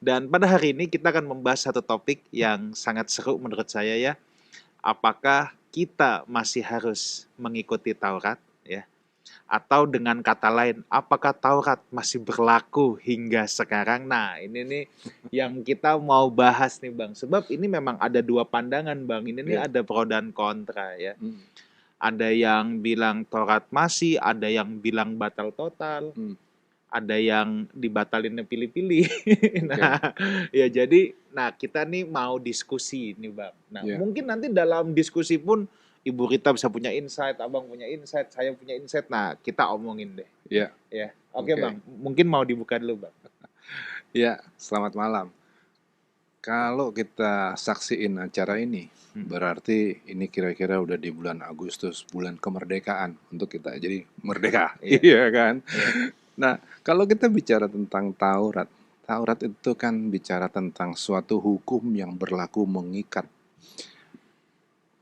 Dan pada hari ini kita akan membahas satu topik yang sangat seru menurut saya ya. Apakah kita masih harus mengikuti Taurat ya? Atau dengan kata lain, apakah Taurat masih berlaku hingga sekarang? Nah, ini nih yang kita mau bahas nih Bang. Sebab ini memang ada dua pandangan Bang. Ini nih Iya. ada pro dan kontra ya. Hmm. Ada yang bilang Taurat masih, ada yang bilang batal total. Hmm. Ada yang dibatalinnya pilih-pilih. Oke. Nah, ya jadi, kita nih mau diskusi nih Bang. Nah, Iya. mungkin nanti dalam diskusi pun Ibu Rita bisa punya insight, Abang punya insight, saya punya insight. Nah, kita omongin deh. Iya. Ya, oke Oke. Bang. Mungkin mau dibuka dulu Bang. Iya, selamat malam. Kalau kita saksiin acara ini, berarti ini kira-kira udah di bulan Agustus, bulan kemerdekaan untuk kita. Jadi merdeka, Iya. iya kan? Iya. Nah, kalau kita bicara tentang Taurat, Taurat itu kan bicara tentang suatu hukum yang berlaku mengikat.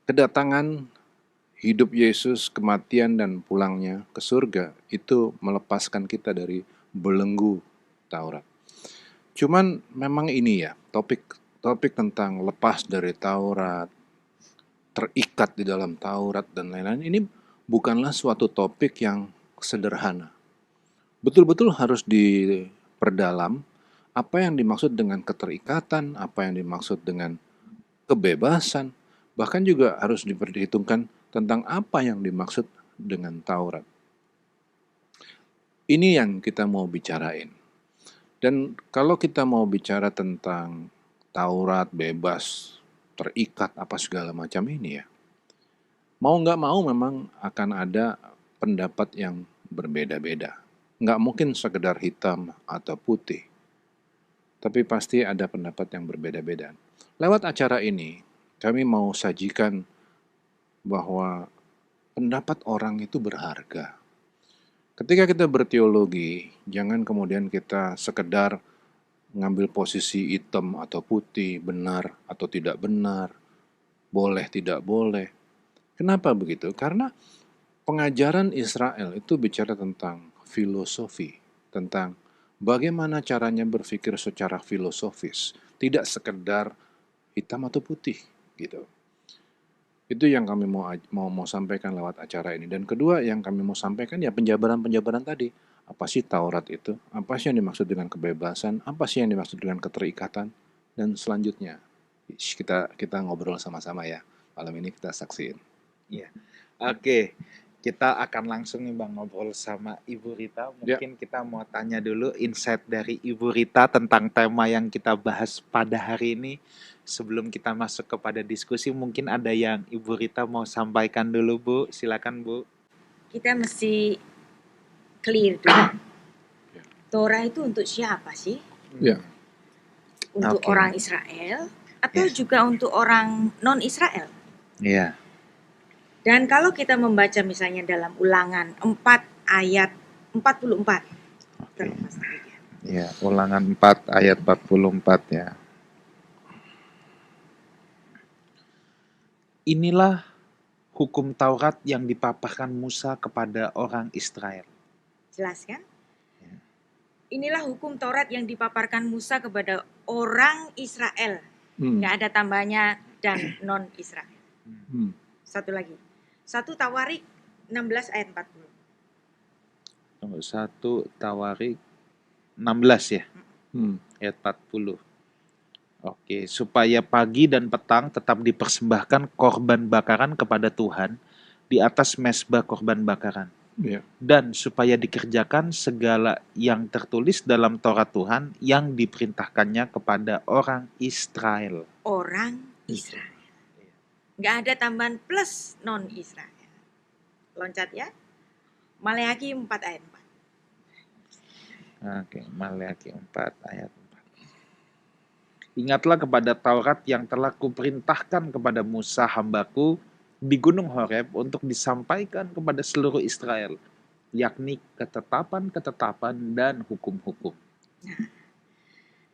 Kedatangan hidup Yesus, kematian dan pulangnya ke surga itu melepaskan kita dari belenggu Taurat. Cuman memang ini ya, topik tentang lepas dari Taurat, terikat di dalam Taurat dan lain-lain ini bukanlah suatu topik yang sederhana. Betul-betul harus diperdalam apa yang dimaksud dengan keterikatan, apa yang dimaksud dengan kebebasan, bahkan juga harus diperhitungkan tentang apa yang dimaksud dengan Taurat. Ini yang kita mau bicarain. Dan kalau kita mau bicara tentang Taurat bebas, terikat apa segala macam ini ya, mau nggak mau memang akan ada pendapat yang berbeda-beda. Nggak mungkin sekedar hitam atau putih, tapi pasti ada pendapat yang berbeda-beda. Lewat acara ini, kami mau sajikan bahwa pendapat orang itu berharga. Ketika kita berteologi, jangan kemudian kita sekedar ngambil posisi hitam atau putih, benar atau tidak benar, boleh tidak boleh. Kenapa begitu? Karena pengajaran Israel itu bicara tentang filosofi, tentang bagaimana caranya berpikir secara filosofis, tidak sekedar hitam atau putih gitu. Itu yang kami mau sampaikan lewat acara ini. Dan kedua yang kami mau sampaikan ya penjabaran-penjabaran tadi. Apa sih Taurat itu? Apa sih yang dimaksud dengan kebebasan? Apa sih yang dimaksud dengan keterikatan? Dan selanjutnya kita ngobrol sama-sama ya. Malam ini kita saksiin. Iya. Oke. Kita akan langsung nih Bang ngobrol sama Ibu Rita. Mungkin kita mau tanya dulu insight dari Ibu Rita tentang tema yang kita bahas pada hari ini. Sebelum kita masuk kepada diskusi, mungkin ada yang Ibu Rita mau sampaikan dulu Bu. Silakan Bu. Kita mesti clear dulu. Torah itu untuk siapa sih? Ya. Untuk orang Israel atau juga untuk orang non-Israel? Iya. Dan kalau kita membaca misalnya dalam Ulangan 4 ayat 44. Ya, Ulangan 4 ayat 44 ya. Inilah hukum Taurat yang dipaparkan Musa kepada orang Israel. Jelas kan? Inilah hukum Taurat yang dipaparkan Musa kepada orang Israel. Nggak ada tambahnya dan non-Israel. Satu lagi. 1 Tawarik 16 ayat 40. 1 Tawarik 16 ya? Ayat 40. Oke, supaya pagi dan petang tetap dipersembahkan korban bakaran kepada Tuhan di atas mezbah korban bakaran. Dan supaya dikerjakan segala yang tertulis dalam Taurat Tuhan yang diperintahkannya kepada orang Israel. Orang Israel. Nggak ada tambahan plus non-Israel. Loncat ya. Maleakhi 4 ayat 4. Oke, Maleakhi 4 ayat 4. Ingatlah kepada Taurat yang telah kuperintahkan kepada Musa hambaku di Gunung Horeb untuk disampaikan kepada seluruh Israel, yakni ketetapan-ketetapan dan hukum-hukum. Nah,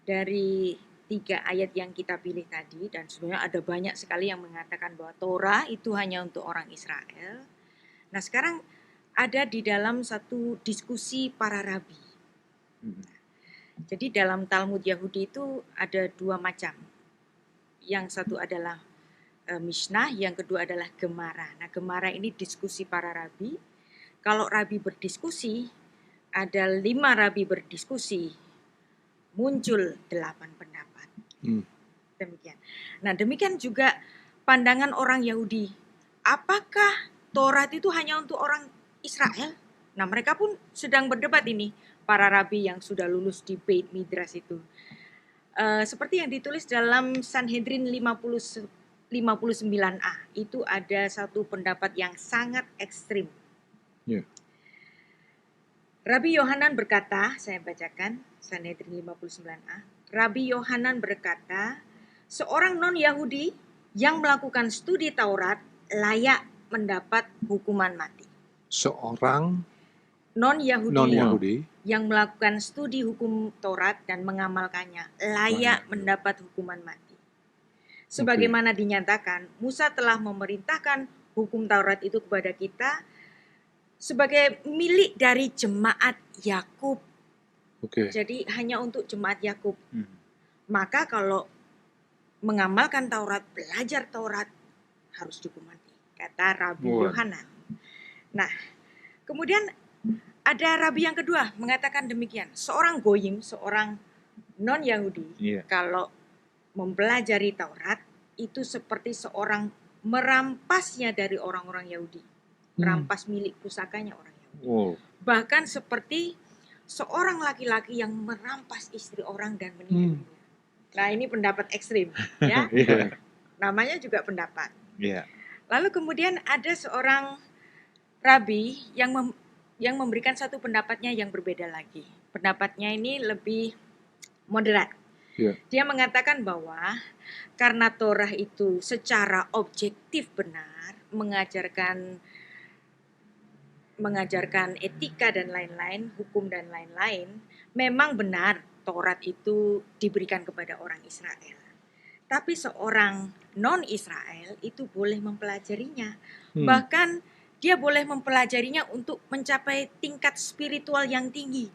dari 3 ayat yang kita pilih tadi, dan sebenarnya ada banyak sekali yang mengatakan bahwa Torah itu hanya untuk orang Israel. Nah, sekarang ada di dalam satu diskusi para rabi. Jadi dalam Talmud Yahudi itu ada dua macam. Yang satu adalah Mishnah, yang kedua adalah Gemara. Nah, Gemara ini diskusi para rabi. Kalau rabi berdiskusi, ada 5 rabi berdiskusi, muncul 8 pendapat. Demikian. Nah, demikian juga pandangan orang Yahudi. Apakah Taurat itu hanya untuk orang Israel? Nah, mereka pun sedang berdebat ini, para rabi yang sudah lulus di Beit Midrash itu. Seperti yang ditulis dalam Sanhedrin 59a, itu ada satu pendapat yang sangat ekstrim. Yeah. Rabbi Yohanan berkata, saya bacakan Sanhedrin 59a. Rabbi Yohanan berkata, seorang non-Yahudi yang melakukan studi Taurat layak mendapat hukuman mati. Seorang non-Yahudi yang melakukan studi hukum Taurat dan mengamalkannya layak mendapat hukuman mati. Sebagaimana dinyatakan, Musa telah memerintahkan hukum Taurat itu kepada kita sebagai milik dari jemaat Yakub. Jadi hanya untuk jemaat Yakub. Maka kalau mengamalkan Taurat, belajar Taurat, harus dihukum mati, kata Rabbi Yohanan. Nah, kemudian ada rabi yang kedua mengatakan demikian. Seorang goyim, seorang non-Yahudi, kalau mempelajari Taurat, itu seperti seorang merampasnya dari orang-orang Yahudi. Merampas milik pusakanya orang Yahudi. Bahkan seperti seorang laki-laki yang merampas istri orang dan meninggalnya. Nah, ini pendapat ekstrim, ya. Namanya juga pendapat. Lalu kemudian ada seorang rabi yang memberikan satu pendapatnya yang berbeda lagi. Pendapatnya ini lebih moderat. Dia mengatakan bahwa karena Torah itu secara objektif benar, mengajarkan etika dan lain-lain, hukum dan lain-lain, memang benar Taurat itu diberikan kepada orang Israel. Tapi seorang non-Israel itu boleh mempelajarinya. Bahkan dia boleh mempelajarinya untuk mencapai tingkat spiritual yang tinggi.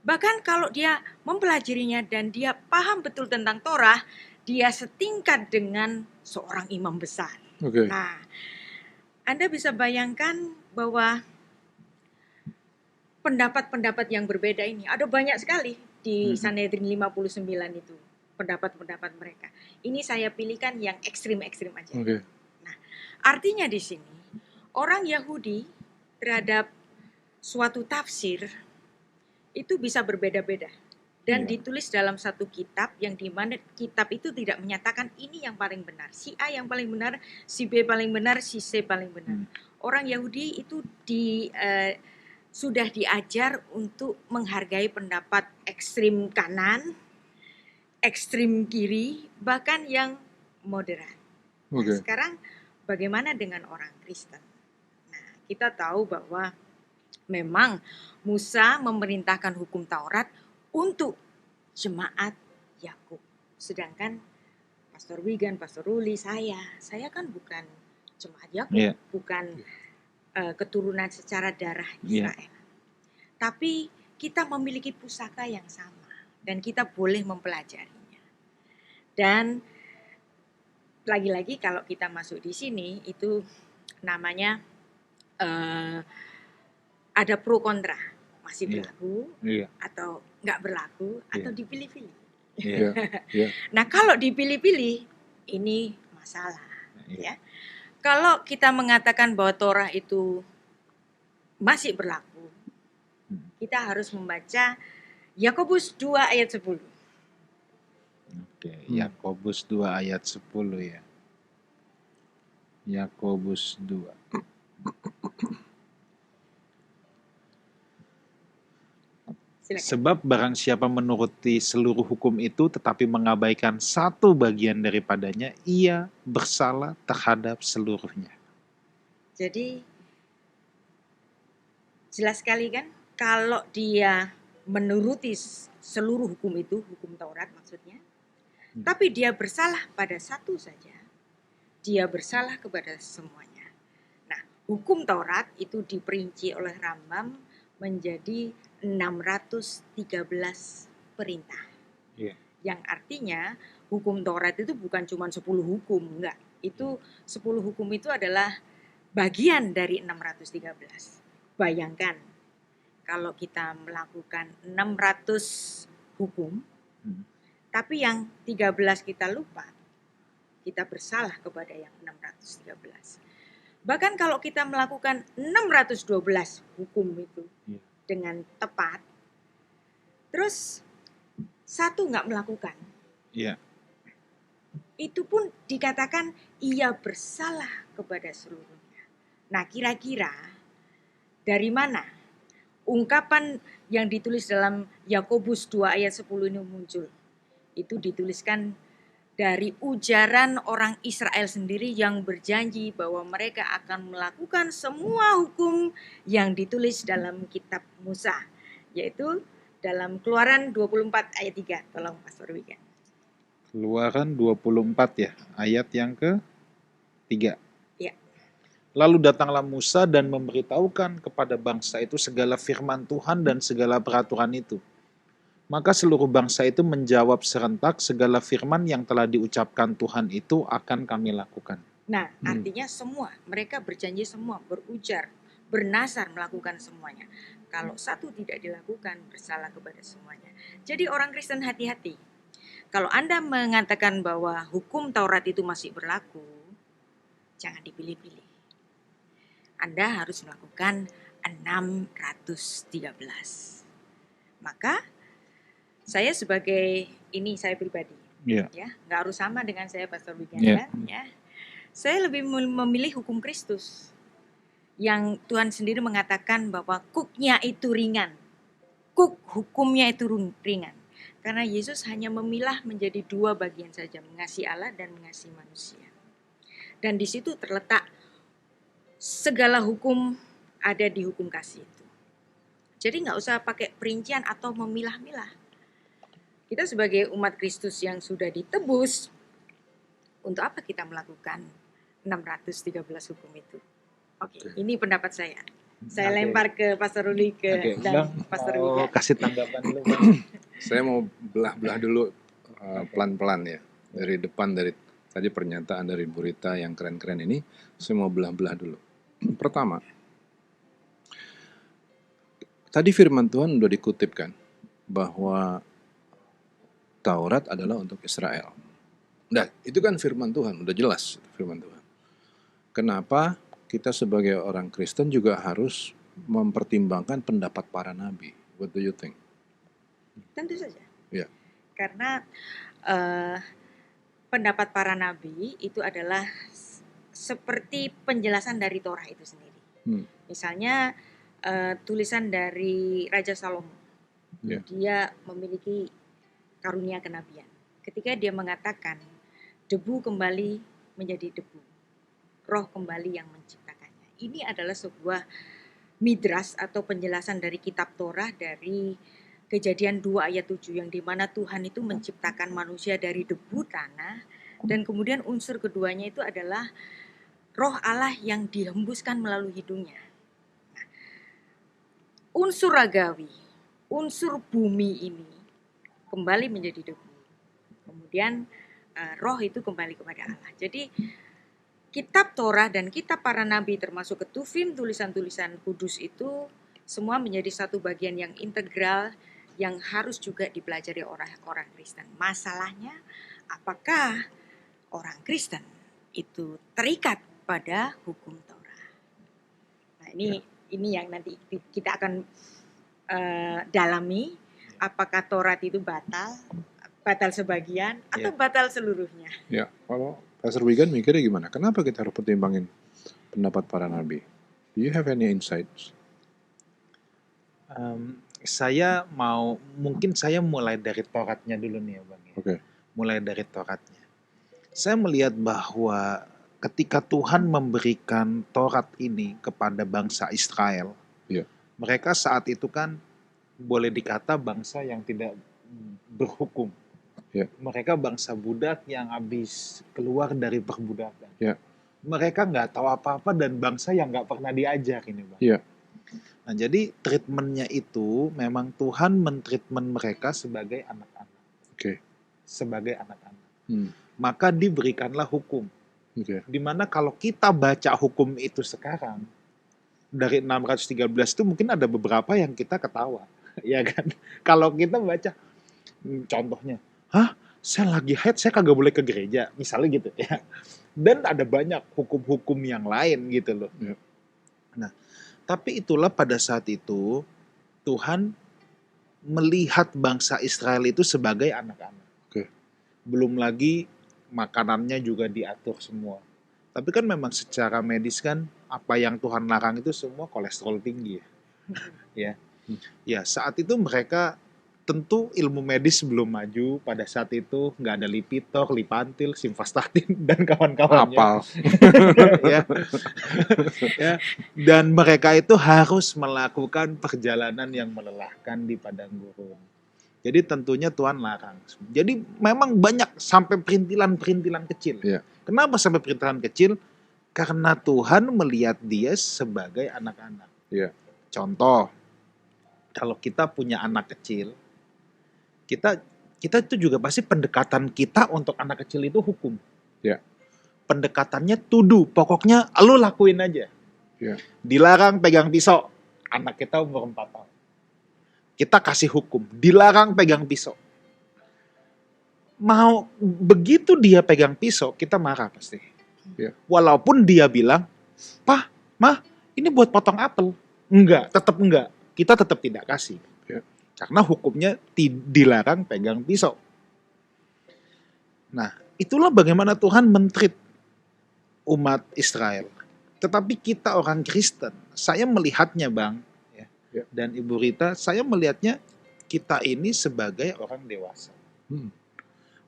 Bahkan kalau dia mempelajarinya dan dia paham betul tentang Torah, dia setingkat dengan seorang imam besar. Nah, Anda bisa bayangkan bahwa pendapat-pendapat yang berbeda ini ada banyak sekali di Sanhedrin 59 itu, pendapat-pendapat mereka. Ini saya pilihkan yang ekstrim-ekstrim aja. Nah, artinya di sini orang Yahudi terhadap suatu tafsir itu bisa berbeda-beda dan ditulis dalam satu kitab yang dimana kitab itu tidak menyatakan ini yang paling benar, si A yang paling benar, si B paling benar, si C paling benar. Orang Yahudi itu sudah diajar untuk menghargai pendapat ekstrim kanan, ekstrim kiri, bahkan yang moderat. Nah, sekarang bagaimana dengan orang Kristen? Nah, kita tahu bahwa memang Musa memerintahkan hukum Taurat untuk jemaat Yakub. Sedangkan Pastor Wigan, Pastor Ruli, saya kan bukan jemaat Yakub, bukan keturunan secara darah Israel. Tapi kita memiliki pusaka yang sama dan kita boleh mempelajarinya. Dan lagi-lagi kalau kita masuk di sini itu namanya ada pro kontra, masih berlaku atau nggak berlaku atau dipilih-pilih. Nah, kalau dipilih-pilih ini masalah, ya. Kalau kita mengatakan bahwa Torah itu masih berlaku, kita harus membaca Yakobus 2 ayat 10. Yakobus 2 ayat 10 ya. Yakobus 2. Silakan. Sebab barang siapa menuruti seluruh hukum itu tetapi mengabaikan satu bagian daripadanya, ia bersalah terhadap seluruhnya. Jadi jelas sekali kan, kalau dia menuruti seluruh hukum itu, hukum Taurat maksudnya, tapi dia bersalah pada satu saja, dia bersalah kepada semuanya. Nah, hukum Taurat itu diperinci oleh Rambam menjadi 613 perintah. Yeah. Yang artinya hukum Taurat itu bukan cuma 10 hukum, enggak. Itu 10 hukum itu adalah bagian dari 613. Bayangkan kalau kita melakukan 600 hukum, tapi yang 13 kita lupa, kita bersalah kepada yang 613. Bahkan kalau kita melakukan 612 hukum itu dengan tepat, terus satu nggak melakukan, itu pun dikatakan ia bersalah kepada seluruhnya. Nah, kira-kira dari mana ungkapan yang ditulis dalam Yakobus 2 ayat 10 ini muncul? Itu dituliskan dari ujaran orang Israel sendiri yang berjanji bahwa mereka akan melakukan semua hukum yang ditulis dalam kitab Musa, yaitu dalam Keluaran 24 ayat 3. Tolong Pastor Wigan. Keluaran 24 ya, ayat yang ke-3. Ya. Lalu datanglah Musa dan memberitahukan kepada bangsa itu segala firman Tuhan dan segala peraturan itu. Maka seluruh bangsa itu menjawab serentak, segala firman yang telah diucapkan Tuhan itu akan kami lakukan. Nah, artinya semua, mereka berjanji semua, berujar, bernazar melakukan semuanya. Kalau satu tidak dilakukan, bersalah kepada semuanya. Jadi orang Kristen hati-hati. Kalau Anda mengatakan bahwa hukum Taurat itu masih berlaku, jangan dipilih-pilih. Anda harus melakukan 613. Maka saya sebagai saya pribadi, ya, nggak harus sama dengan saya Pastor Wigan, ya. Saya lebih memilih hukum Kristus, yang Tuhan sendiri mengatakan bahwa kuknya itu ringan, hukumnya itu ringan, karena Yesus hanya memilah menjadi 2 bagian saja, mengasihi Allah dan mengasihi manusia, dan di situ terletak segala hukum ada di hukum kasih itu. Jadi nggak usah pakai perincian atau memilah-milah. Kita sebagai umat Kristus yang sudah ditebus, untuk apa kita melakukan 613 hukum itu? Oke. Ini pendapat saya. Saya lempar ke Pastor Ruli dan Pastor Wigan. Kasih tanggapan dulu, Bang. Saya mau belah-belah dulu pelan-pelan ya. Dari depan, dari tadi pernyataan dari Bu Rita yang keren-keren ini, saya mau belah-belah dulu. Pertama, tadi firman Tuhan udah dikutip kan, bahwa Taurat adalah untuk Israel. Nah, itu kan firman Tuhan, udah jelas firman Tuhan. Kenapa kita sebagai orang Kristen juga harus mempertimbangkan pendapat para nabi? What do you think? Tentu saja. Ya. Karena pendapat para nabi itu adalah seperti penjelasan dari Torah itu sendiri. Misalnya tulisan dari Raja Salomo. Dia memiliki karunia kenabian. Ketika dia mengatakan debu kembali menjadi debu, roh kembali yang menciptakannya. Ini adalah sebuah midras atau penjelasan dari kitab Torah dari Kejadian 2 ayat 7, yang dimana Tuhan itu menciptakan manusia dari debu tanah, dan kemudian unsur keduanya itu adalah roh Allah yang dihembuskan melalui hidungnya. Nah, unsur ragawi, unsur bumi ini kembali menjadi debu. Kemudian roh itu kembali kepada Allah. Jadi kitab Torah dan kitab para nabi termasuk Ketuvim, tulisan-tulisan kudus itu semua menjadi satu bagian yang integral yang harus juga dipelajari orang Kristen. Masalahnya, apakah orang Kristen itu terikat pada hukum Torah? Nah, ini yang nanti kita akan dalami. Apakah Taurat itu batal sebagian atau batal seluruhnya? Ya, kalau Pastor Wigan mikirnya gimana? Kenapa kita harus pertimbangin pendapat para nabi? Do you have any insights? Mungkin saya mulai dari Tauratnya dulu nih ya Bang. Okay. Mulai dari Tauratnya. Saya melihat bahwa ketika Tuhan memberikan Taurat ini kepada bangsa Israel, mereka saat itu kan boleh dikata bangsa yang tidak berhukum. Mereka bangsa budak yang habis keluar dari perbudakan. Mereka nggak tahu apa-apa dan bangsa yang nggak pernah diajar ini, Bang. Nah, jadi treatmentnya itu memang Tuhan mentreatment mereka sebagai anak-anak. Oke. Sebagai anak-anak. Maka diberikanlah hukum. Oke. Dimana kalau kita baca hukum itu sekarang, dari 613 itu mungkin ada beberapa yang kita ketawa. Ya kan? Kalau kita baca, contohnya, saya lagi haid, saya kagak boleh ke gereja. Misalnya gitu ya. Dan ada banyak hukum-hukum yang lain gitu loh. Ya. Nah, tapi itulah pada saat itu Tuhan melihat bangsa Israel itu sebagai anak-anak. Oke. Belum lagi makanannya juga diatur semua. Tapi kan memang secara medis kan apa yang Tuhan larang itu semua kolesterol tinggi ya. Ya, saat itu mereka tentu ilmu medis belum maju pada saat itu, nggak ada Lipitor, Lipantil, Simvastatin dan kawan-kawannya. Apal. Ya. Ya. Dan mereka itu harus melakukan perjalanan yang melelahkan di padang gurun. Jadi tentunya Tuhan larang. Jadi memang banyak sampai perintilan-perintilan kecil. Yeah. Kenapa sampai perintilan kecil? Karena Tuhan melihat dia sebagai anak-anak. Yeah. Contoh, kalau kita punya anak kecil, kita itu juga pasti pendekatan kita untuk anak kecil itu hukum. Yeah. Pendekatannya tuduh, pokoknya lu lakuin aja. Yeah. Dilarang pegang pisau, anak kita umur 4 tahun. Kita kasih hukum, dilarang pegang pisau. Mau begitu dia pegang pisau, kita marah pasti. Yeah. Walaupun dia bilang, "Pah, Mah, ini buat potong apel." Enggak, tetap enggak. Kita tetap tidak kasih. Yeah. Karena hukumnya dilarang pegang pisau. Nah, itulah bagaimana Tuhan mentreat umat Israel. Tetapi kita orang Kristen, saya melihatnya Bang, ya, dan Ibu Rita, saya melihatnya kita ini sebagai orang dewasa.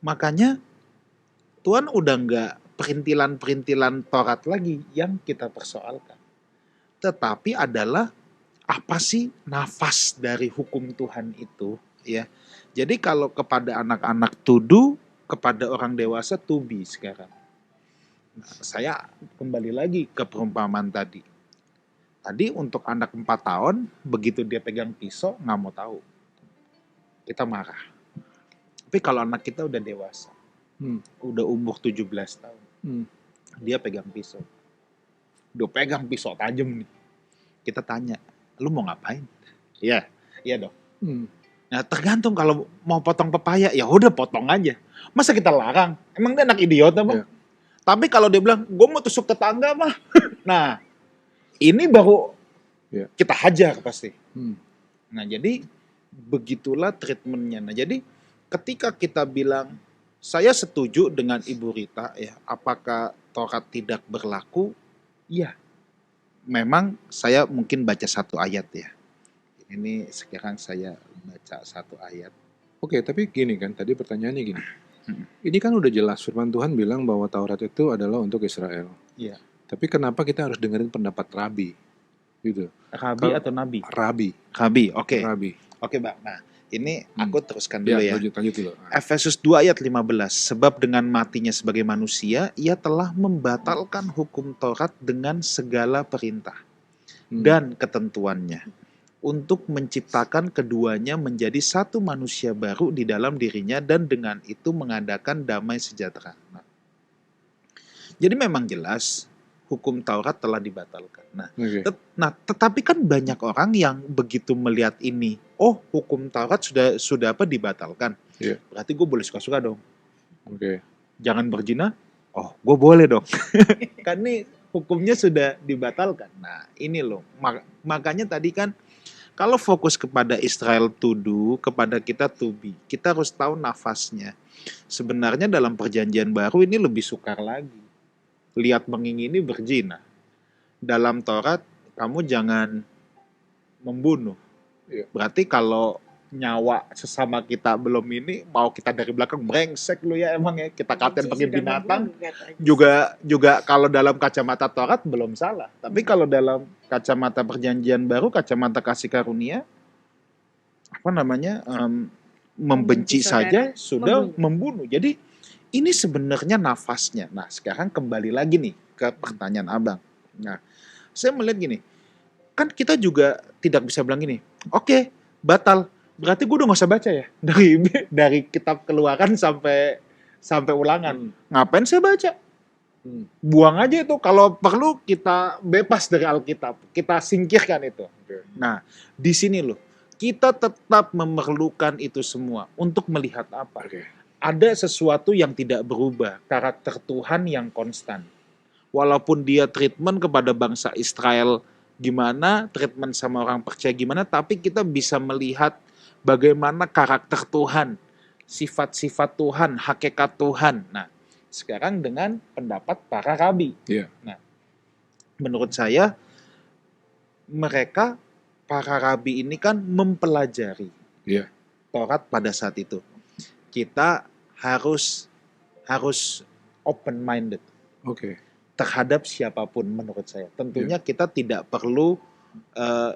Makanya Tuhan udah nggak perintilan-perintilan Taurat lagi yang kita persoalkan. Tetapi adalah apa sih nafas dari hukum Tuhan itu, ya. Jadi kalau kepada anak-anak tuduh, kepada orang dewasa tubi sekarang. Nah, saya kembali lagi ke perumpamaan tadi. Tadi untuk anak 4 tahun, begitu dia pegang pisau, nggak mau tahu. Kita marah. Tapi kalau anak kita udah dewasa, udah umur 17 tahun, dia pegang pisau. Udah pegang pisau tajam nih. Kita tanya, lu mau ngapain? Iya dong. Nah, tergantung kalau mau potong pepaya, ya udah potong aja. Masa kita larang? Emang dia anak idiot apa? Yeah. Tapi kalau dia bilang, gue mau tusuk tetangga mah. Nah, ini baru kita hajar pasti. Nah, jadi begitulah treatmentnya. Nah, jadi ketika kita bilang, saya setuju dengan Ibu Rita, ya, apakah Taurat tidak berlaku? Ya, memang saya mungkin baca satu ayat ya. Ini sekarang saya baca satu ayat. Oke, tapi gini kan, tadi pertanyaannya gini. Ini kan udah jelas firman Tuhan bilang bahwa Taurat itu adalah untuk Israel. Iya. Tapi kenapa kita harus dengerin pendapat Rabi? Gitu. Rabi atau Nabi? Rabi, oke. Rabi. Oke, Bang. Nah, ini aku teruskan dulu ya. Lanjut dulu. Efesus 2 ayat 15. Sebab dengan matinya sebagai manusia, ia telah membatalkan hukum Taurat dengan segala perintah dan ketentuannya, untuk menciptakan keduanya menjadi satu manusia baru di dalam dirinya, dan dengan itu mengadakan damai sejahtera. Jadi memang jelas hukum Taurat telah dibatalkan. Tetapi kan banyak orang yang begitu melihat ini, oh hukum Taurat sudah dibatalkan. Yeah. Berarti gue boleh suka-suka dong. Okay. Jangan berzina, oh gue boleh dong. Kan ini hukumnya sudah dibatalkan. Nah ini loh, makanya tadi kan kalau fokus kepada Israel tuduh, kepada kita tubi, kita harus tahu nafasnya. Sebenarnya dalam perjanjian baru ini lebih sukar lagi. Lihat mengingini berzina. Dalam Taurat, kamu jangan membunuh. Berarti kalau nyawa sesama kita belum ini, mau kita dari belakang, brengsek lu ya emang ya, kita katain pakai binatang. Juga kalau dalam kacamata Taurat belum salah. Tapi kalau dalam kacamata perjanjian baru, kacamata kasih karunia, membenci saja sudah membunuh. Jadi ini sebenarnya nafasnya. Nah, sekarang kembali lagi nih ke pertanyaan Abang. Nah, saya melihat gini, kan kita juga tidak bisa bilang gini, oke, batal. Berarti gue udah gak usah baca ya dari kitab Keluaran sampai Ulangan. Ngapain saya baca? Buang aja itu. Kalau perlu kita bebas dari Alkitab, kita singkirkan itu. Nah, di sini loh, kita tetap memerlukan itu semua untuk melihat apa? Ada sesuatu yang tidak berubah, karakter Tuhan yang konstan. Walaupun dia treatment kepada bangsa Israel gimana, treatment sama orang percaya gimana, tapi kita bisa melihat bagaimana karakter Tuhan, sifat-sifat Tuhan, hakikat Tuhan. Nah, sekarang dengan pendapat para rabi. Nah, menurut saya, mereka, para rabi ini kan mempelajari Taurat pada saat itu. Kita harus open-minded. Terhadap siapapun menurut saya. Tentunya kita tidak perlu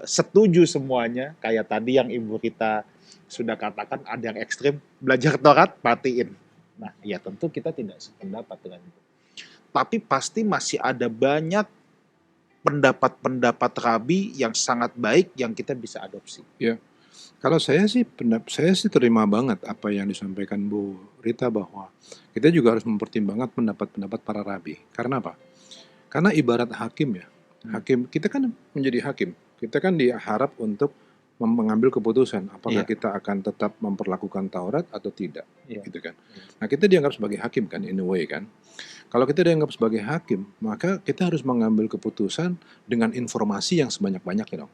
setuju semuanya. Kayak tadi yang Ibu Rita sudah katakan, ada yang ekstrim, belajar Taurat, matiin. Nah, ya tentu kita tidak sependapat dengan itu. Tapi pasti masih ada banyak pendapat-pendapat rabi yang sangat baik yang kita bisa adopsi. Kalau saya sih terima banget apa yang disampaikan Bu Rita, bahwa kita juga harus mempertimbangkan pendapat-pendapat para rabi. Karena apa? Karena ibarat hakim ya. Hakim, kita kan menjadi hakim. Kita kan diharap untuk mengambil keputusan apakah kita akan tetap memperlakukan Taurat atau tidak, gitu kan. Nah, kita dianggap sebagai hakim kan, in a way kan. Kalau kita dianggap sebagai hakim, maka kita harus mengambil keputusan dengan informasi yang sebanyak-banyaknya dong.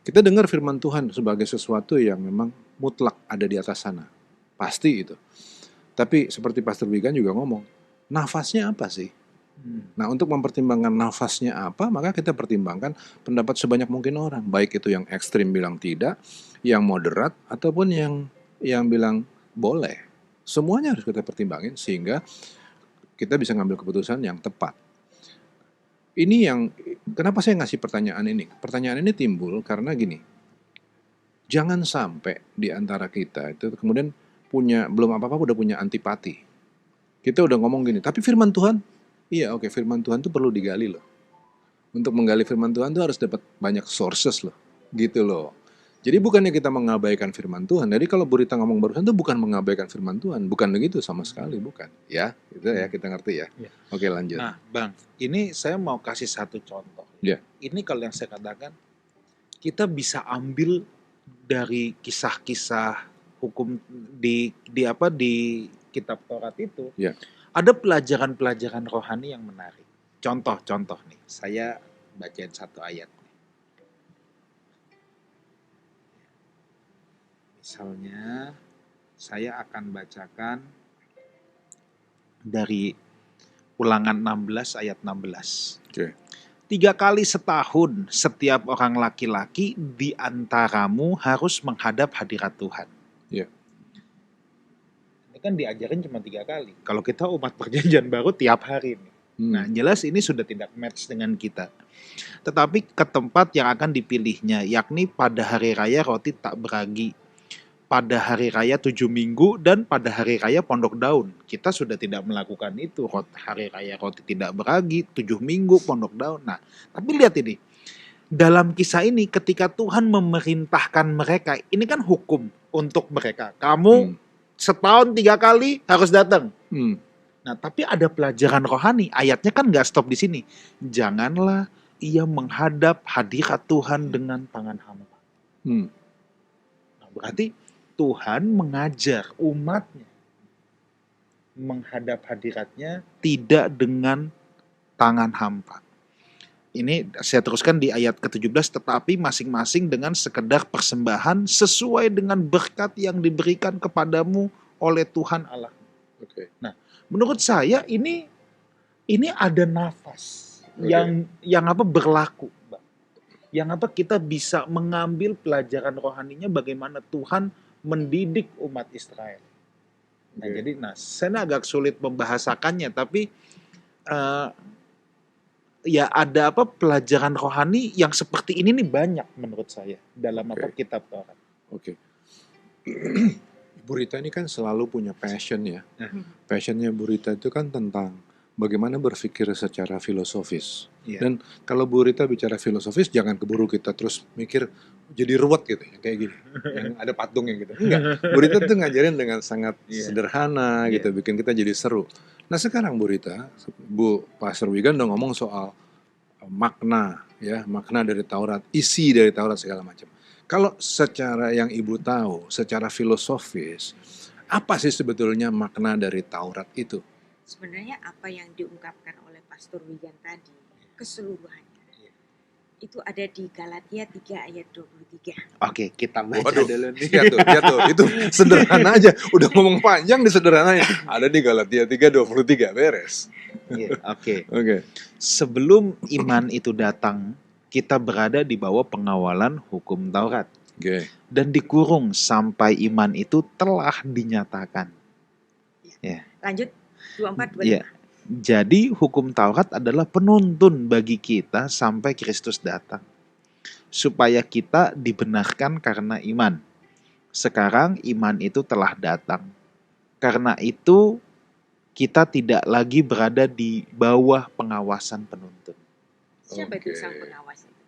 Kita dengar firman Tuhan sebagai sesuatu yang memang mutlak ada di atas sana. Pasti itu. Tapi seperti Pastor Wigan juga ngomong, nafasnya apa sih? Nah, untuk mempertimbangkan nafasnya apa, maka kita pertimbangkan pendapat sebanyak mungkin orang. Baik itu yang ekstrim bilang tidak, yang moderat, ataupun yang bilang boleh. Semuanya harus kita pertimbangin sehingga kita bisa ngambil keputusan yang tepat. Ini yang, kenapa saya ngasih pertanyaan ini? Pertanyaan ini timbul karena gini, jangan sampai di antara kita itu kemudian belum apa-apa udah punya antipati. Kita udah ngomong gini, tapi firman Tuhan, firman Tuhan itu perlu digali loh. Untuk menggali firman Tuhan itu harus dapat banyak sources loh, gitu loh. Jadi bukannya kita mengabaikan firman Tuhan. Jadi kalau Bu Rita ngomong barusan itu bukan mengabaikan firman Tuhan, bukan begitu sama sekali, bukan. Ya, itu ya kita ngerti ya. Oke, lanjut. Nah, Bang, ini saya mau kasih satu contoh. Ini kalau yang saya katakan, kita bisa ambil dari kisah-kisah hukum di kitab Taurat itu. Ada pelajaran-pelajaran rohani yang menarik. Contoh nih, saya bacain satu ayat. Misalnya, saya akan bacakan dari Ulangan 16 ayat 16. 3 kali setahun setiap orang laki-laki di antaramu harus menghadap hadirat Tuhan. Ini kan diajarin cuma 3 kali. Kalau kita umat perjanjian baru tiap hari nih. Nah, jelas ini sudah tidak match dengan kita. Tetapi ke tempat yang akan dipilihnya, yakni pada hari raya roti tak beragi, pada hari raya 7 minggu, dan pada hari raya pondok daun. Kita sudah tidak melakukan itu. Hari raya roti tidak beragi, 7 minggu, pondok daun. Nah, tapi lihat ini. Dalam kisah ini, ketika Tuhan memerintahkan mereka, ini kan hukum untuk mereka. Kamu setahun 3 kali harus datang. Nah, tapi ada pelajaran rohani. Ayatnya kan nggak stop di sini. Janganlah ia menghadap hadirat Tuhan dengan tangan hampa. Nah, berarti Tuhan mengajar umatnya menghadap hadiratnya tidak dengan tangan hampa. Ini saya teruskan di ayat ke-17, tetapi masing-masing dengan sekedar persembahan sesuai dengan berkat yang diberikan kepadamu oleh Tuhan Allah. Nah, menurut saya ini ada nafas yang berlaku, yang kita bisa mengambil pelajaran rohaninya bagaimana Tuhan mendidik umat Israel. Nah, jadi saya agak sulit membahasakannya, tapi ya ada pelajaran rohani yang seperti ini nih banyak menurut saya dalam kitab Taurat. Bu Rita ini kan selalu punya passion ya. Passionnya Bu Rita itu kan tentang bagaimana berpikir secara filosofis. Iya. Dan kalau Bu Rita bicara filosofis, jangan keburu kita terus mikir jadi ruwet gitu, yang kayak gini, yang ada patungnya gitu. Enggak, Bu Rita tuh ngajarin dengan sangat sederhana gitu, bikin kita jadi seru. Nah sekarang Bu Rita, Bu Pastor Wigan udah ngomong soal makna, ya, makna dari Taurat, isi dari Taurat segala macam. Kalau secara yang Ibu tahu, secara filosofis, apa sih sebetulnya makna dari Taurat itu? Sebenarnya apa yang diungkapkan oleh Pastor Wigan tadi, keseluruhannya, itu ada di Galatia 3 ayat 23. Oke, kita baca dulu nih. Jatuh. Itu sederhana aja. Udah ngomong panjang disederhanain. Ada di Galatia 3:23, beres. Oke. Sebelum iman itu datang, kita berada di bawah pengawalan hukum Taurat. Dan dikurung sampai iman itu telah dinyatakan. Lanjut 24. Jadi hukum Taurat adalah penuntun bagi kita sampai Kristus datang, supaya kita dibenarkan karena iman. Sekarang iman itu telah datang. Karena itu kita tidak lagi berada di bawah pengawasan penuntun. Siapa itu sang pengawas itu?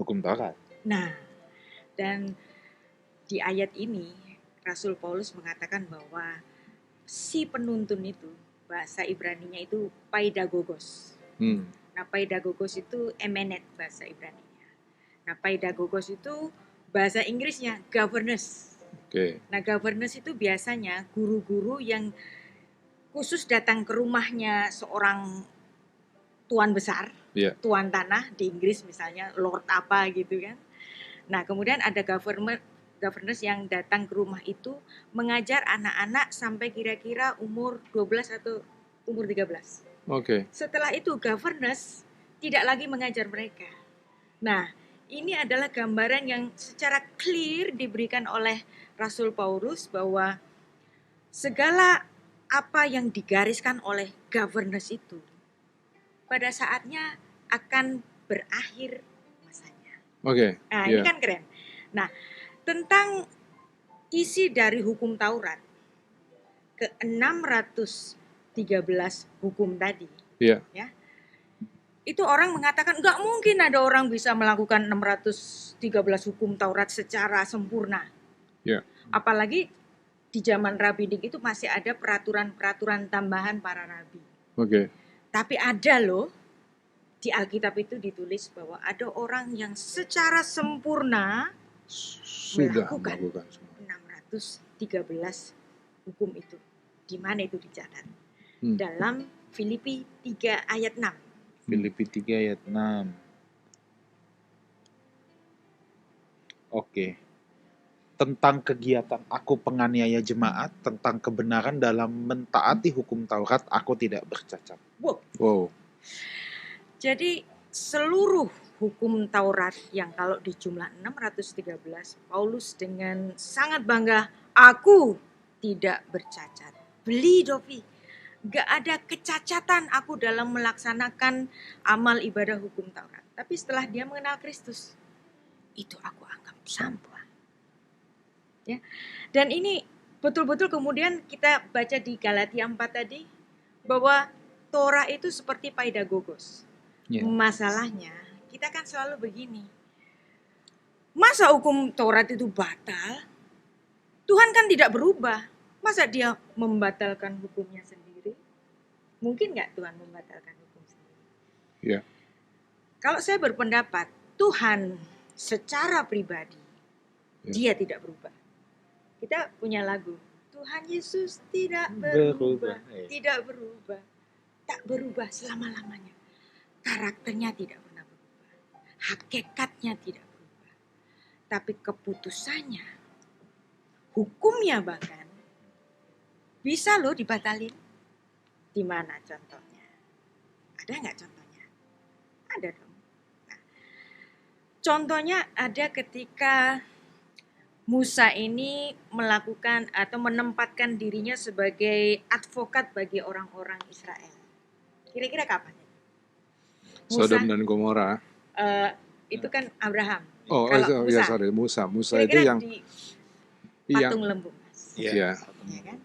Hukum Taurat. Nah, dan di ayat ini Rasul Paulus mengatakan bahwa si penuntun itu, bahasa Ibraninya itu paidagogos. Nah, paidagogos itu emenet bahasa Ibraninya. Nah, paidagogos itu bahasa Inggrisnya governess. Nah, governess itu biasanya guru-guru yang khusus datang ke rumahnya seorang tuan besar, tuan tanah di Inggris misalnya, lord apa gitu kan. Nah, kemudian ada governess yang datang ke rumah itu mengajar anak-anak sampai kira-kira umur 12 atau umur 13. Setelah itu governess tidak lagi mengajar mereka. Nah, ini adalah gambaran yang secara clear diberikan oleh Rasul Paulus bahwa segala apa yang digariskan oleh governess itu pada saatnya akan berakhir masanya. Nah, ini kan keren. Nah, tentang isi dari hukum Taurat ke 613 hukum tadi, ya, itu orang mengatakan nggak mungkin ada orang bisa melakukan 613 hukum Taurat secara sempurna. Apalagi di zaman rabbinik itu masih ada peraturan-peraturan tambahan para rabi. Tapi ada loh, di Alkitab itu ditulis bahwa ada orang yang secara sempurna sudah melakukan 613 hukum itu. Di mana itu dicatat? Dalam Filipi 3 ayat 6. Filipi 3 ayat 6. Tentang kegiatan aku penganiaya jemaat, tentang kebenaran dalam mentaati hukum Taurat, aku tidak bercacat. Jadi seluruh hukum Taurat yang kalau di jumlah 613, Paulus dengan sangat bangga, aku tidak bercacat. Beli Dovi, gak ada kecacatan aku dalam melaksanakan amal ibadah hukum Taurat. Tapi setelah dia mengenal Kristus, itu aku anggap sampah. Ya. Dan ini betul-betul kemudian kita baca di Galatia 4 tadi, bahwa Torah itu seperti paidagogos. Masalahnya, kita kan selalu begini. Masa hukum Taurat itu batal? Tuhan kan tidak berubah. Masa dia membatalkan hukumnya sendiri? Mungkin nggak Tuhan membatalkan hukum sendiri? Kalau saya berpendapat, Tuhan secara pribadi, dia tidak berubah. Kita punya lagu, Tuhan Yesus tidak berubah. Tidak berubah. Tak berubah selama-lamanya. Karakternya tidak pernah berubah. Hakikatnya tidak berubah. Tapi keputusannya, hukumnya bahkan, bisa loh dibatalin. Di mana contohnya? Ada nggak contohnya? Ada dong. Nah, contohnya ada ketika Musa ini melakukan atau menempatkan dirinya sebagai advokat bagi orang-orang Israel. Kira-kira kapan? Sodom dan Gomora. Itu kan Abraham. Musa. Musa kira-kira itu yang di patung lembu. Iya. Ya kan?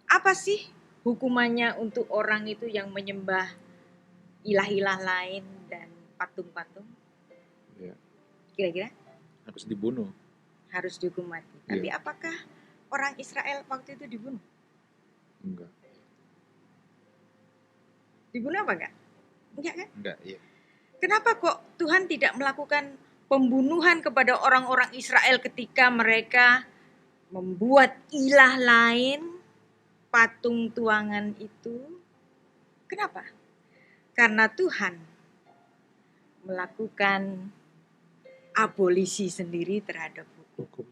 Apa sih hukumannya untuk orang itu yang menyembah ilah-ilah lain dan patung-patung? Ya. Kira-kira? Harus dibunuh. Harus dihukum mati. Tapi apakah orang Israel waktu itu dibunuh? Enggak. Dibunuh apa enggak? Enggak kan? Enggak, iya. Kenapa kok Tuhan tidak melakukan pembunuhan kepada orang-orang Israel ketika mereka membuat ilah lain, patung tuangan itu? Kenapa? Karena Tuhan melakukan abolisi sendiri terhadap hukum.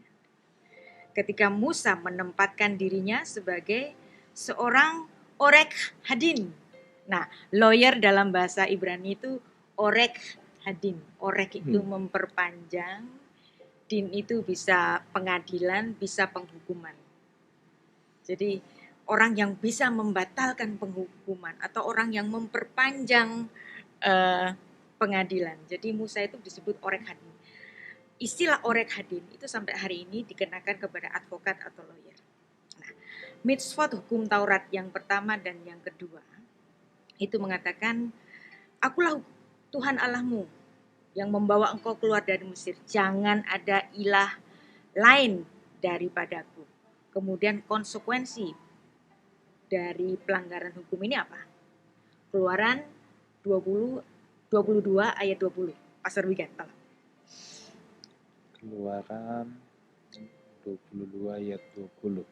Ketika Musa menempatkan dirinya sebagai seorang orek hadin. Nah, lawyer dalam bahasa Ibrani itu orek hadin. Orek itu memperpanjang, din itu bisa pengadilan, bisa penghukuman. Jadi orang yang bisa membatalkan penghukuman atau orang yang memperpanjang pengadilan. Jadi Musa itu disebut orek hadin. Istilah orek hadin itu sampai hari ini dikenakan kepada advokat atau lawyer. Nah, mitzvot hukum Taurat yang pertama dan yang kedua itu mengatakan, akulah Tuhan Allahmu yang membawa engkau keluar dari Mesir. Jangan ada ilah lain daripadaku. Kemudian konsekuensi dari pelanggaran hukum ini apa? Keluaran 22 ayat 20. Pastor Wigan, tolong. Keluaran 22 ayat 20.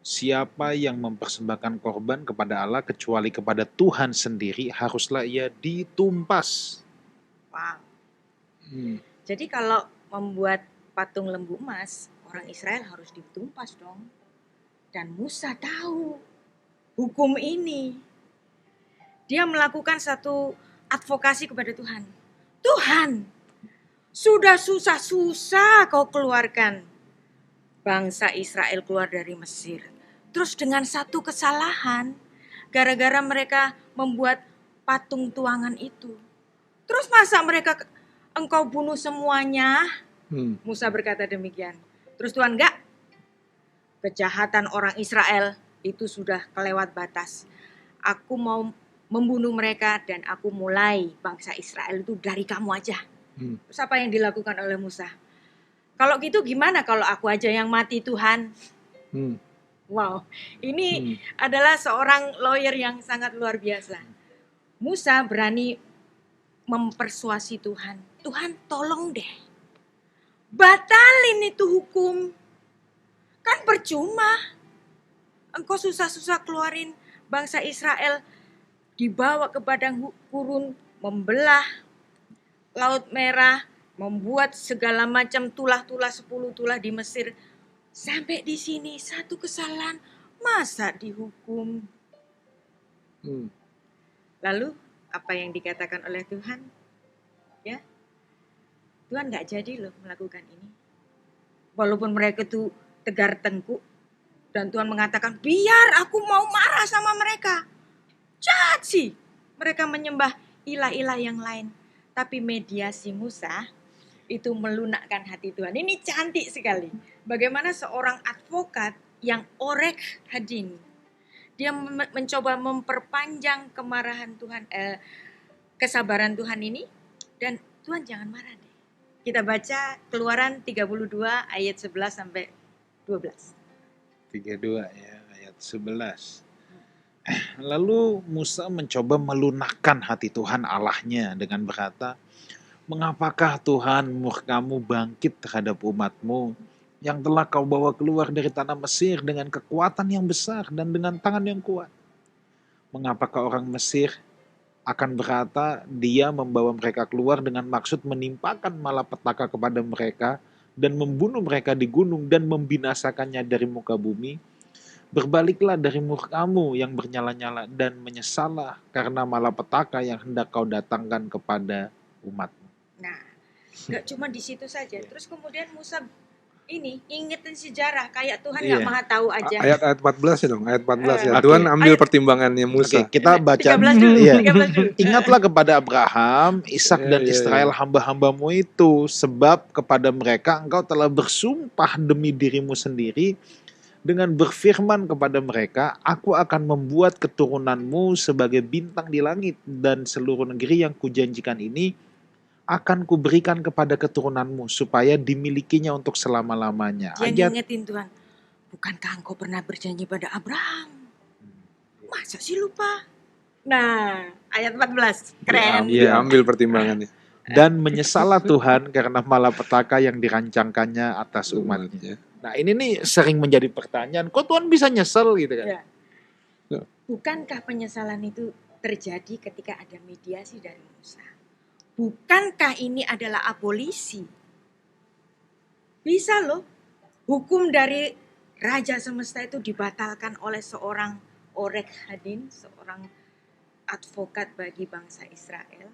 Siapa yang mempersembahkan korban kepada Allah kecuali kepada Tuhan sendiri, haruslah ia ditumpas. Wow. Jadi kalau membuat patung lembu emas, orang Israel harus ditumpas dong. Dan Musa tahu hukum ini. Dia melakukan satu advokasi kepada Tuhan. Tuhan, sudah susah-susah kau keluarkan bangsa Israel keluar dari Mesir. Terus dengan satu kesalahan, gara-gara mereka membuat patung tuangan itu. Terus masa mereka engkau bunuh semuanya? Musa berkata demikian. Terus Tuhan, enggak. Kejahatan orang Israel itu sudah kelewat batas. Aku mau membunuh mereka dan aku mulai bangsa Israel itu dari kamu aja. Terus apa yang dilakukan oleh Musa? Kalau gitu gimana kalau aku aja yang mati Tuhan? Wow, ini adalah seorang lawyer yang sangat luar biasa. Musa berani mempersuasi Tuhan. Tuhan tolong deh, batalin itu hukum. Kan percuma. Engkau susah-susah keluarin bangsa Israel, dibawa ke padang gurun, membelah Laut Merah, membuat segala macam tulah-tulah 10 tulah di Mesir. Sampai di sini satu kesalahan, masa dihukum? Lalu apa yang dikatakan oleh Tuhan? Ya, Tuhan nggak jadi loh melakukan ini. Walaupun mereka tuh tegar tengkuk dan Tuhan mengatakan, biar aku mau marah sama mereka. Jahat sih, mereka menyembah ilah-ilah yang lain. Tapi mediasi Musa itu melunakkan hati Tuhan. Ini cantik sekali. Bagaimana seorang advokat yang orek hadin. Dia mencoba memperpanjang kemarahan Tuhan, kesabaran Tuhan ini. Dan Tuhan jangan marah deh. Kita baca Keluaran 32 ayat 11 sampai 12. 32 ya, ayat 11. Lalu Musa mencoba melunakkan hati Tuhan Allahnya dengan berkata, mengapakah Tuhan murkamu bangkit terhadap umatmu yang telah kau bawa keluar dari tanah Mesir dengan kekuatan yang besar dan dengan tangan yang kuat? Mengapakah orang Mesir akan berkata dia membawa mereka keluar dengan maksud menimpakan malapetaka kepada mereka dan membunuh mereka di gunung dan membinasakannya dari muka bumi? Berbaliklah dari murkamu yang bernyala-nyala dan menyesallah karena malapetaka yang hendak kau datangkan kepada umatmu. Nah, gak cuma di situ saja. Terus kemudian Musa ini ingetin sejarah kayak Tuhan gak maha tahu aja. Ayat 14 ya dong, ayat 14 ya. Tuhan ambil pertimbangannya Musa. Kita baca 13 dulu. Ingatlah kepada Abraham, Ishak dan Israel hamba-hambamu itu, sebab kepada mereka engkau telah bersumpah demi dirimu sendiri dengan berfirman kepada mereka, aku akan membuat keturunanmu sebagai bintang di langit, dan seluruh negeri yang kujanjikan ini akan kuberikan kepada keturunanmu supaya dimilikinya untuk selama-lamanya. Dia Ayat ngingetin Tuhan, bukankah engkau pernah berjanji pada Abraham? Masa sih lupa? Nah, ayat 14, keren. Diambil pertimbangannya. Dan menyesallah Tuhan karena malapetaka yang dirancangkannya atas umatnya. Nah ini nih sering menjadi pertanyaan, kok Tuhan bisa nyesel gitu kan? Ya. Bukankah penyesalan itu terjadi ketika ada mediasi dari Musa? Bukankah ini adalah abolisi? Bisa loh, hukum dari Raja Semesta itu dibatalkan oleh seorang Orek Hadin, seorang advokat bagi bangsa Israel.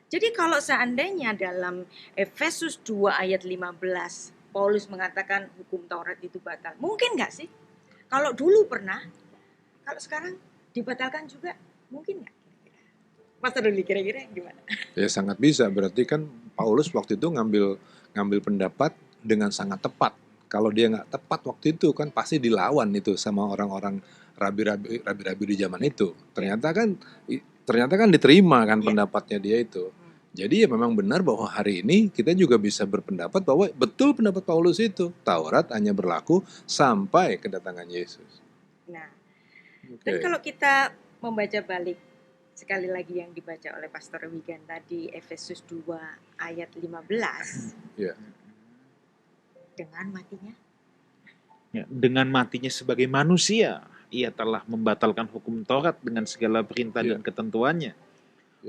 Jadi kalau seandainya dalam Efesus 2 ayat 15, Paulus mengatakan hukum Taurat itu batal. Mungkin nggak sih? Kalau dulu pernah, kalau sekarang dibatalkan juga, mungkin nggak? Pastor Duli kira-kira gimana? Ya sangat bisa, berarti kan Paulus waktu itu ngambil pendapat dengan sangat tepat. Kalau dia nggak tepat waktu itu kan pasti dilawan itu sama orang-orang rabi-rabi di zaman itu. Ternyata kan diterima kan pendapatnya dia itu. Jadi ya memang benar bahwa hari ini kita juga bisa berpendapat bahwa betul pendapat Paulus itu. Taurat hanya berlaku sampai kedatangan Yesus. Nah, dan kalau kita membaca balik sekali lagi yang dibaca oleh Pastor Wigan tadi, Efesus 2 ayat 15. Ya. Dengan matinya. Ya, dengan matinya sebagai manusia, ia telah membatalkan hukum Taurat dengan segala perintah dan ketentuannya.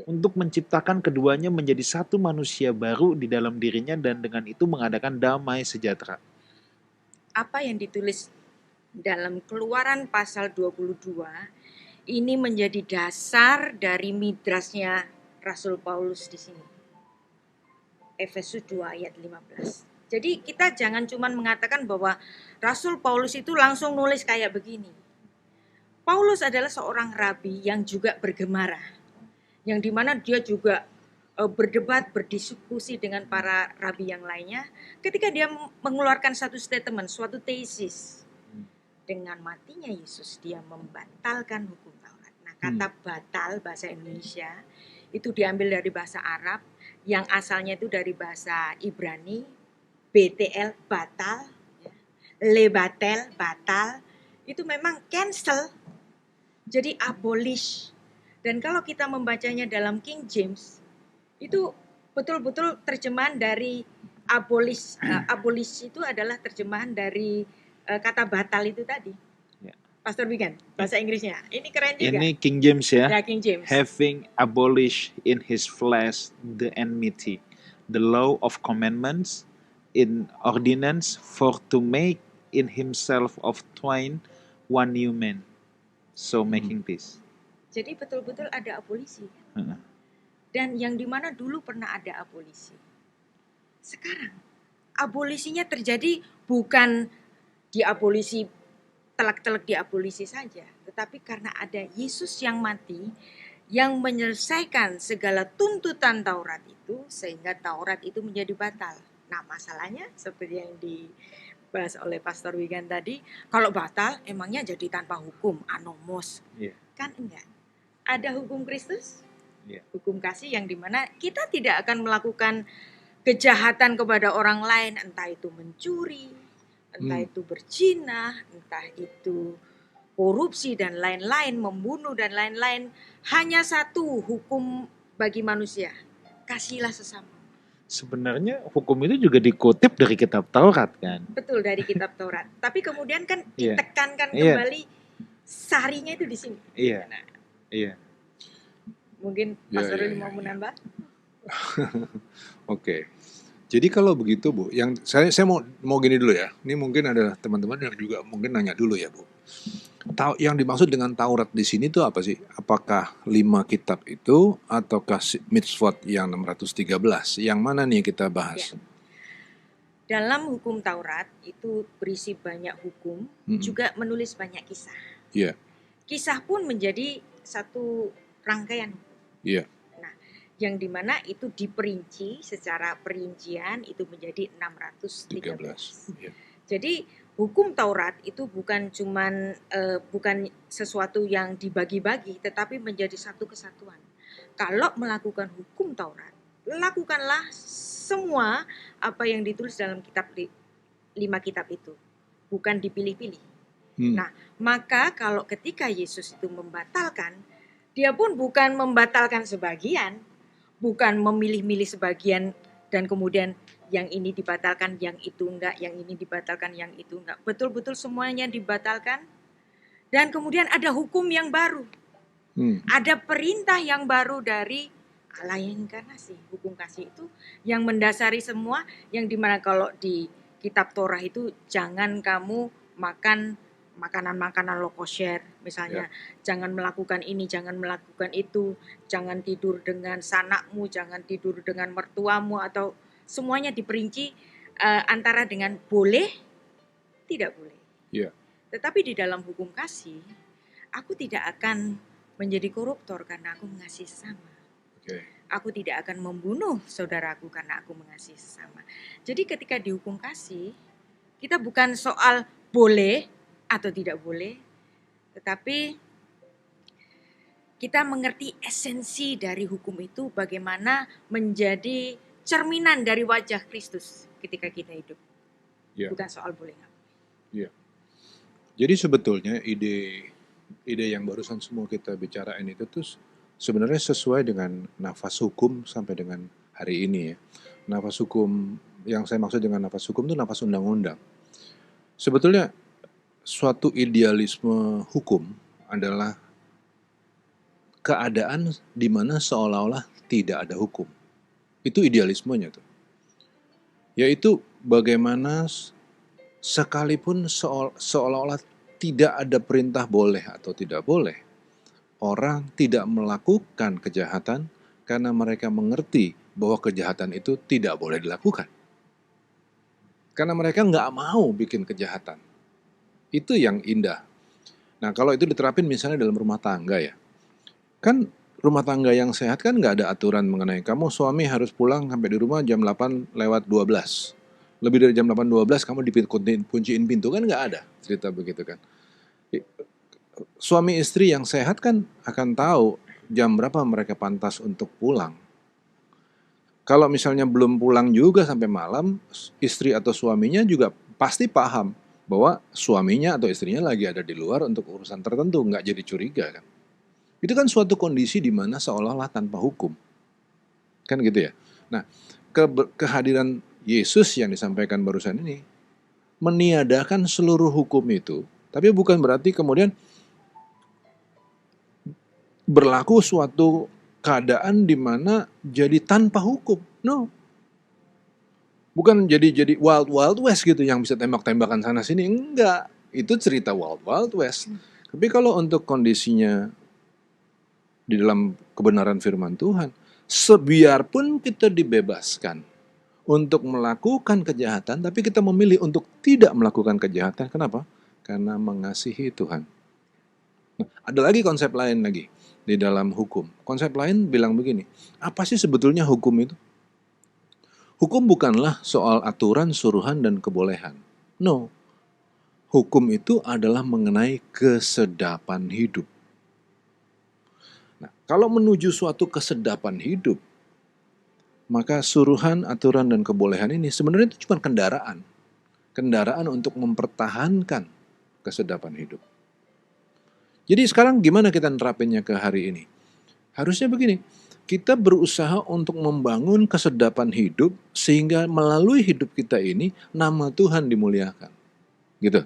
Untuk menciptakan keduanya menjadi satu manusia baru di dalam dirinya dan dengan itu mengadakan damai sejahtera. Apa yang ditulis dalam Keluaran pasal 22 ini menjadi dasar dari midrasnya Rasul Paulus di sini. Efesus 2 ayat 15. Jadi kita jangan cuma mengatakan bahwa Rasul Paulus itu langsung nulis kayak begini. Paulus adalah seorang rabi yang juga bergemara. Yang dimana dia juga berdebat, berdiskusi dengan para rabi yang lainnya. Ketika dia mengeluarkan satu statement, suatu tesis. Dengan matinya Yesus, dia membatalkan hukum Taurat. Nah, kata batal, bahasa Indonesia, itu diambil dari bahasa Arab, yang asalnya itu dari bahasa Ibrani, BTL, batal, lebatel, batal, itu memang cancel, jadi abolish. Dan kalau kita membacanya dalam King James, itu betul-betul terjemahan dari abolish. Abolish itu adalah terjemahan dari kata batal itu tadi. Pastor Wigan, bahasa Inggrisnya. Ini keren juga. Ini King James ya. Ya, King James. Having abolished in his flesh the enmity, the law of commandments in ordinance for to make in himself of twain one new man, so making peace. Jadi betul-betul ada abolisi. Dan yang dimana dulu pernah ada abolisi. Sekarang abolisinya terjadi bukan diabolisi, telak-telak diabolisi saja. Tetapi karena ada Yesus yang mati, yang menyelesaikan segala tuntutan Taurat itu, sehingga Taurat itu menjadi batal. Nah masalahnya seperti yang dibahas oleh Pastor Wigan tadi, kalau batal emangnya jadi tanpa hukum, anomos. Kan enggak. Ada hukum Kristus, hukum kasih yang dimana kita tidak akan melakukan kejahatan kepada orang lain, entah itu mencuri, entah itu berzina, entah itu korupsi dan lain-lain, membunuh dan lain-lain. Hanya satu hukum bagi manusia, kasihlah sesama. Sebenarnya hukum itu juga dikutip dari kitab Taurat kan? Betul, dari kitab Taurat. Tapi kemudian kan ditekankan kembali sarinya itu di sini. Iya. Mungkin Pastor Ruli mau menambah? Oke. Jadi kalau begitu Bu, yang saya mau gini dulu ya. Ini mungkin ada teman-teman yang juga mungkin nanya dulu ya Bu. Yang dimaksud dengan Taurat di sini itu apa sih? Apakah 5 kitab itu ataukah mitzvot yang 613? Yang mana nih kita bahas? Dalam hukum Taurat itu berisi banyak hukum, juga menulis banyak kisah. Kisah pun menjadi satu rangkaian hukum. Nah, yang dimana itu diperinci secara perincian itu menjadi 613. Jadi hukum Taurat itu bukan bukan sesuatu yang dibagi-bagi, tetapi menjadi satu kesatuan. Kalau melakukan hukum Taurat, lakukanlah semua apa yang ditulis dalam 5 kitab itu, bukan dipilih-pilih. Nah, maka kalau ketika Yesus itu membatalkan, dia pun bukan membatalkan sebagian, bukan memilih-milih sebagian dan kemudian yang ini dibatalkan, yang itu enggak, yang ini dibatalkan, yang itu enggak. Betul-betul semuanya dibatalkan. Dan kemudian ada hukum yang baru. Ada perintah yang baru dari Allah yang inkarnasi. Hukum kasih itu yang mendasari semua, yang dimana kalau di kitab Torah itu jangan kamu makan makanan-makanan low kosher misalnya, jangan melakukan ini, jangan melakukan itu, jangan tidur dengan sanakmu, jangan tidur dengan mertuamu, atau semuanya diperinci antara dengan boleh, tidak boleh. Tetapi di dalam hukum kasih, aku tidak akan menjadi koruptor karena aku mengasihi sesama. Aku tidak akan membunuh saudaraku karena aku mengasihi sesama. Jadi ketika dihukum kasih, kita bukan soal boleh atau tidak boleh, tetapi kita mengerti esensi dari hukum itu bagaimana menjadi cerminan dari wajah Kristus ketika kita hidup. Bukan soal boleh nggak boleh. Jadi sebetulnya ide yang barusan semua kita bicarain itu tuh sebenarnya sesuai dengan nafas hukum sampai dengan hari ini ya. Nafas hukum, yang saya maksud dengan nafas hukum itu nafas undang-undang. Sebetulnya suatu idealisme hukum adalah keadaan di mana seolah-olah tidak ada hukum. Itu idealismenya tuh. Yaitu bagaimana sekalipun seolah-olah tidak ada perintah boleh atau tidak boleh, orang tidak melakukan kejahatan karena mereka mengerti bahwa kejahatan itu tidak boleh dilakukan. Karena mereka nggak mau bikin kejahatan. Itu yang indah. Nah, kalau itu diterapin misalnya dalam rumah tangga ya. Kan rumah tangga yang sehat kan nggak ada aturan mengenai kamu suami harus pulang sampai di rumah jam 8:12. Lebih dari jam 8:12 kamu dikunciin pintu, kan nggak ada cerita begitu kan. Suami istri yang sehat kan akan tahu jam berapa mereka pantas untuk pulang. Kalau misalnya belum pulang juga sampai malam, istri atau suaminya juga pasti paham bahwa suaminya atau istrinya lagi ada di luar untuk urusan tertentu, nggak jadi curiga kan. Itu kan suatu kondisi di mana seolah-olah tanpa hukum. Kan gitu ya. Nah, kehadiran Yesus yang disampaikan barusan ini meniadakan seluruh hukum itu, tapi bukan berarti kemudian berlaku suatu keadaan di mana jadi tanpa hukum. No. Bukan jadi Wild West gitu yang bisa tembak-tembakan sana sini. Enggak. Itu cerita Wild West. Tapi kalau untuk kondisinya di dalam kebenaran firman Tuhan, sebiarpun kita dibebaskan untuk melakukan kejahatan, tapi kita memilih untuk tidak melakukan kejahatan. Kenapa? Karena mengasihi Tuhan. Nah, ada lagi konsep lain lagi di dalam hukum. Konsep lain bilang begini, apa sih sebetulnya hukum itu? Hukum bukanlah soal aturan, suruhan, dan kebolehan. No. Hukum itu adalah mengenai kesedapan hidup. Nah, kalau menuju suatu kesedapan hidup, maka suruhan, aturan, dan kebolehan ini sebenarnya itu cuma kendaraan. Kendaraan untuk mempertahankan kesedapan hidup. Jadi sekarang gimana kita nerapinnya ke hari ini? Harusnya begini, kita berusaha untuk membangun kesedapan hidup sehingga melalui hidup kita ini nama Tuhan dimuliakan. Gitu.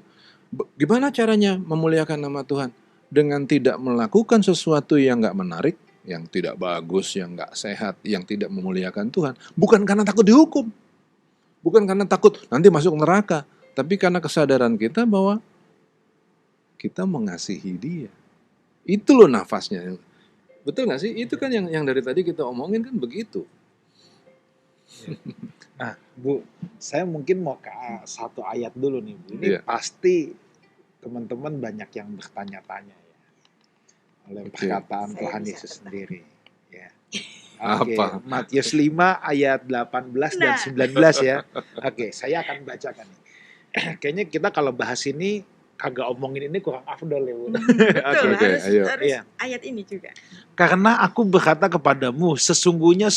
Gimana caranya memuliakan nama Tuhan? Dengan tidak melakukan sesuatu yang nggak menarik, yang tidak bagus, yang nggak sehat, yang tidak memuliakan Tuhan. Bukan karena takut dihukum. Bukan karena takut nanti masuk neraka. Tapi karena kesadaran kita bahwa kita mengasihi Dia. Itu loh nafasnya. Betul nggak sih? Itu kan yang dari tadi kita omongin kan begitu. Nah, Bu, saya mungkin mau ke satu ayat dulu nih, Bu. Ini pasti teman-teman banyak yang bertanya-tanya ya. Oleh perkataan Tuhan Yesus sendiri. Ya. Oke, Matius 5 ayat 18 dan 19 ya. Oke, saya akan bacakan nih. Kayaknya kita kalau bahas ini kagak omongin ini kurang afdol ya, Bu. Betul, Oke, harus ayo. Iya. ayat ini juga. Karena aku berkata kepadamu, sesungguhnya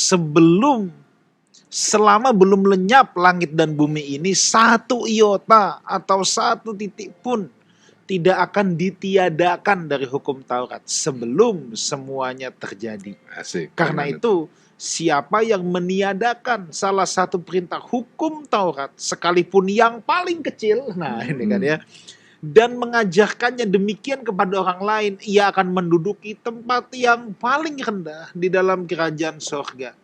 selama belum lenyap langit dan bumi ini, satu iota atau satu titik pun tidak akan ditiadakan dari hukum Taurat sebelum semuanya terjadi. Asik. Karena Gimana itu, siapa yang meniadakan salah satu perintah hukum Taurat, sekalipun yang paling kecil, nah ini kan ya, dan mengajarkannya demikian kepada orang lain, ia akan menduduki tempat yang paling rendah di dalam kerajaan sorga.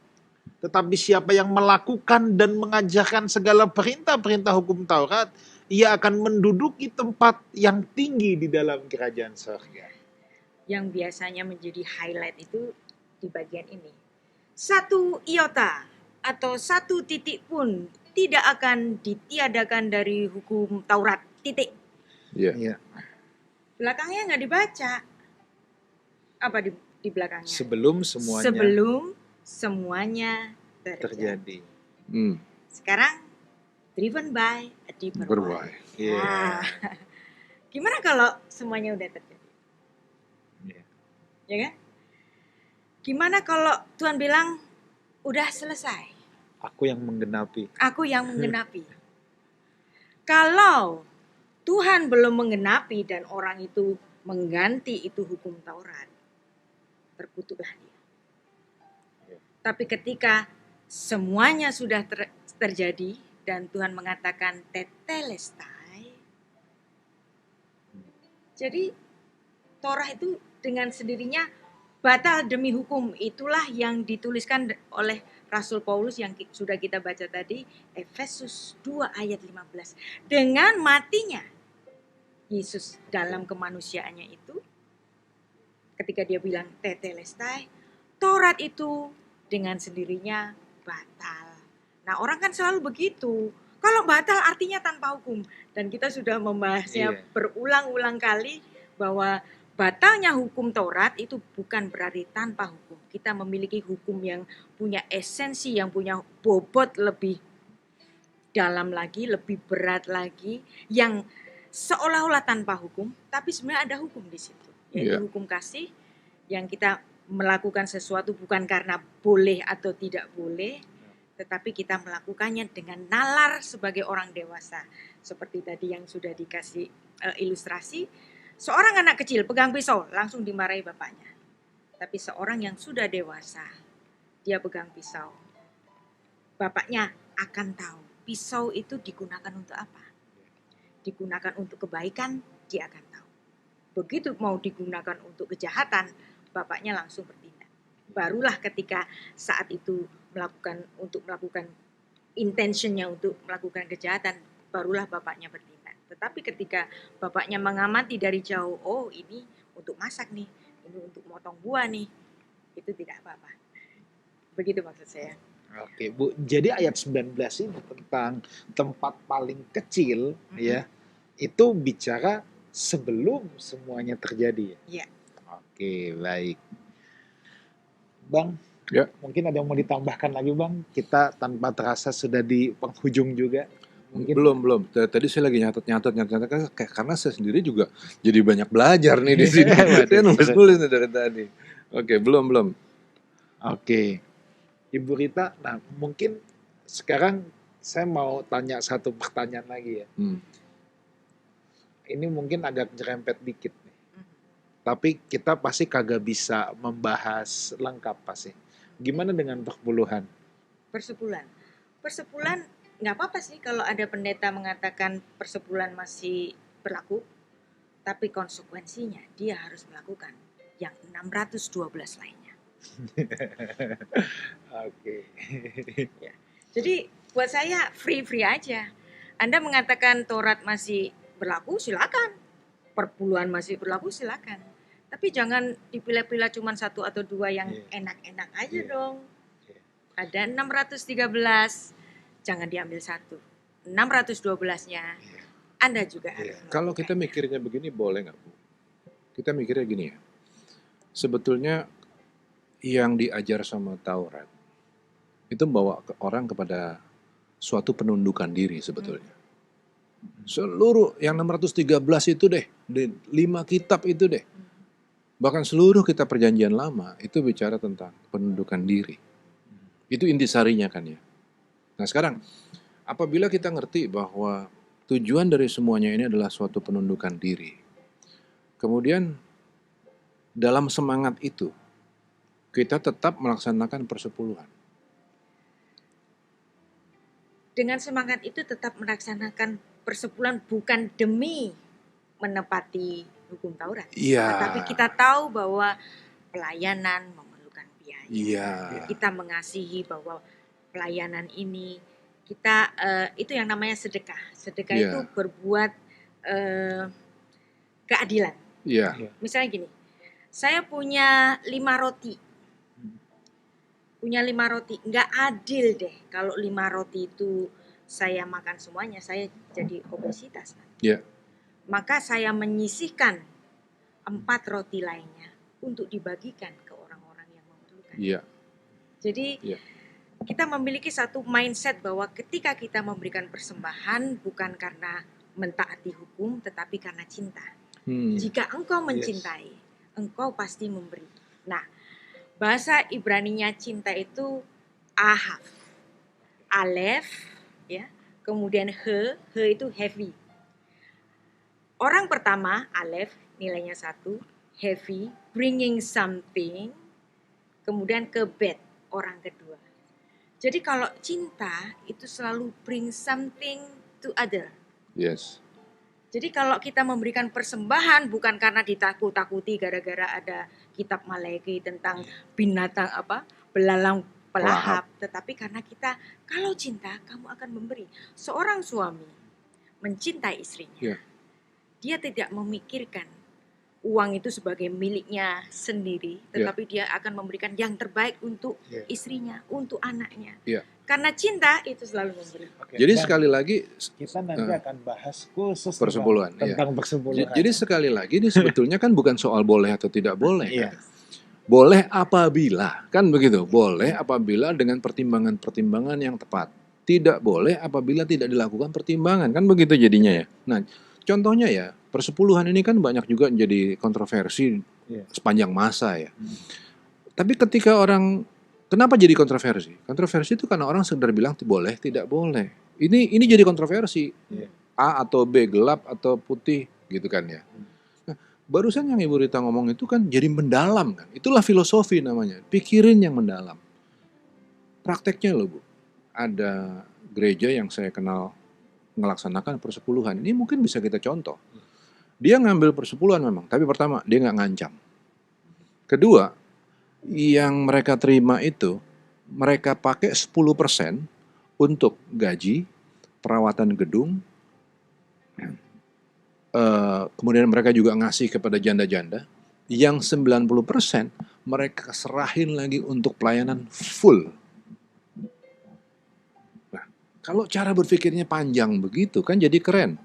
Tetapi siapa yang melakukan dan mengajarkan segala perintah-perintah hukum Taurat, ia akan menduduki tempat yang tinggi di dalam kerajaan sorga. Yang biasanya menjadi highlight itu di bagian ini. Satu iota atau satu titik pun tidak akan ditiadakan dari hukum Taurat. Titik. Iya. Iya. Belakangnya nggak dibaca. Apa di belakangnya? Sebelum semuanya terjadi. Sekarang driven by a deeper why. Iya. Gimana kalau semuanya udah terjadi? Iya. Ya kan? Gimana kalau Tuhan bilang udah selesai? Aku yang menggenapi. Aku yang menggenapi. Kalau Tuhan belum menggenapi dan orang itu mengganti itu hukum Taurat, terkutuklah dia. Tapi ketika semuanya sudah terjadi dan Tuhan mengatakan tetelestai, jadi Torah itu dengan sendirinya batal demi hukum. Itulah yang dituliskan oleh Rasul Paulus yang sudah kita baca tadi, Efesus 2 ayat 15. Dengan matinya Yesus dalam kemanusiaannya itu, ketika dia bilang tetelestai, Taurat itu dengan sendirinya batal. Nah, orang kan selalu begitu. Kalau batal artinya tanpa hukum. Dan kita sudah membahasnya berulang-ulang kali bahwa batalnya hukum Taurat itu bukan berarti tanpa hukum. Kita memiliki hukum yang punya esensi, yang punya bobot lebih dalam lagi, lebih berat lagi, yang seolah-olah tanpa hukum, tapi sebenarnya ada hukum di situ. Yaitu hukum kasih, yang kita melakukan sesuatu bukan karena boleh atau tidak boleh, tetapi kita melakukannya dengan nalar sebagai orang dewasa. Seperti tadi yang sudah dikasih ilustrasi, seorang anak kecil pegang pisau langsung dimarahi bapaknya. Tapi seorang yang sudah dewasa, dia pegang pisau, bapaknya akan tahu pisau itu digunakan untuk apa. Digunakan untuk kebaikan, dia akan tahu. Begitu mau digunakan untuk kejahatan, bapaknya langsung bertindak. Barulah ketika saat itu melakukan intentionnya untuk melakukan kejahatan, barulah bapaknya bertindak. Tetapi ketika bapaknya mengamati dari jauh, oh ini untuk masak nih, ini untuk motong buah nih, itu tidak apa-apa. Begitu maksud saya. Oke, Bu. Jadi ayat 19 ini tentang tempat paling kecil ya. Itu bicara sebelum semuanya terjadi. Iya. Oke, baik. Bang, mungkin ada yang mau ditambahkan lagi, Bang? Kita tanpa terasa sudah di penghujung juga. Mungkin belum. Tadi saya lagi nyatet karena saya sendiri juga jadi banyak belajar nih di sini. Saya nulis dari tadi. Oke, belum. Oke. Ibu Rita, nah mungkin sekarang saya mau tanya satu pertanyaan lagi ya. Ini mungkin agak nyerempet dikit nih. Tapi kita pasti kagak bisa membahas lengkap pasti. Gimana dengan persepuluhan? Persepuluhan nggak apa-apa sih kalau ada pendeta mengatakan persepuluhan masih berlaku. Tapi konsekuensinya dia harus melakukan yang 612 lainnya. Oke. Ya. Jadi buat saya free aja. Anda mengatakan Taurat masih berlaku, silakan. Perpuluhan masih berlaku, silakan. Tapi jangan dipilih-pilih cuma satu atau dua yang enak-enak aja dong. Ada 613, jangan diambil satu. 612-nya Anda juga harus. Kalau kita mikirnya begini boleh nggak, Bu? Kita mikirnya gini ya. Sebetulnya yang diajar sama Taurat itu membawa orang kepada suatu penundukan diri sebetulnya. Seluruh yang 613 itu deh, 5 kitab itu deh. Bahkan seluruh kitab perjanjian lama itu bicara tentang penundukan diri. Itu intisarinya kan ya. Nah sekarang, apabila kita ngerti bahwa tujuan dari semuanya ini adalah suatu penundukan diri. Kemudian dalam semangat itu, kita tetap melaksanakan persepuluhan. Dengan semangat itu tetap melaksanakan persepuluhan bukan demi menepati hukum Taurat. Iya. Tetapi kita tahu bahwa pelayanan memerlukan biaya. Iya. Kita mengasihi bahwa pelayanan ini kita itu yang namanya sedekah. Sedekah Iya. itu berbuat keadilan. Iya. Misalnya gini, saya punya 5 roti. Punya 5 roti, nggak adil deh kalau 5 roti itu saya makan semuanya, saya jadi obesitas. Iya. Maka saya menyisihkan 4 roti lainnya untuk dibagikan ke orang-orang yang memerlukan. Iya. Jadi Iya. kita memiliki satu mindset bahwa ketika kita memberikan persembahan bukan karena mentaati hukum, tetapi karena cinta. Jika engkau mencintai, engkau pasti memberi. Nah, bahasa Ibraninya cinta itu ahav, alef, ya, kemudian he itu heavy. Orang pertama, alef, nilainya 1, heavy, bringing something, kemudian ke bet, orang kedua. Jadi kalau cinta itu selalu bring something to other. Yes. Jadi kalau kita memberikan persembahan bukan karena ditakut-takuti gara-gara ada kitab Maleakhi tentang binatang belalang pelahap, tetapi karena kita kalau cinta kamu akan memberi. Seorang suami mencintai istrinya. Dia tidak memikirkan uang itu sebagai miliknya sendiri, tetapi dia akan memberikan yang terbaik untuk istrinya, untuk anaknya. Karena cinta itu selalu memberi. Jadi sekali lagi kita nanti akan bahas khusus persepuluhan tentang persepuluhan. Jadi sekali lagi ini sebetulnya kan bukan soal boleh atau tidak boleh. Kan? Boleh apabila, kan begitu. Boleh apabila dengan pertimbangan-pertimbangan yang tepat. Tidak boleh apabila tidak dilakukan pertimbangan, kan begitu jadinya ya. Nah, contohnya ya, persepuluhan ini kan banyak juga menjadi kontroversi sepanjang masa ya. Tapi ketika orang, kenapa jadi kontroversi? Kontroversi itu karena orang sekedar bilang boleh, tidak boleh. Ini jadi kontroversi. A atau B, gelap atau putih, gitu kan ya. Nah, barusan yang Ibu Rita ngomong itu kan jadi mendalam kan. Itulah filosofi namanya, pikirin yang mendalam. Prakteknya loh Bu, ada gereja yang saya kenal melaksanakan persepuluhan. Ini mungkin bisa kita contoh. Dia ngambil persepuluhan memang, tapi pertama dia nggak ngancam. Kedua, yang mereka terima itu mereka pakai 10% untuk gaji, perawatan gedung, kemudian mereka juga ngasih kepada janda-janda. Yang 90% mereka serahin lagi untuk pelayanan full. Nah, kalau cara berpikirnya panjang begitu kan jadi keren.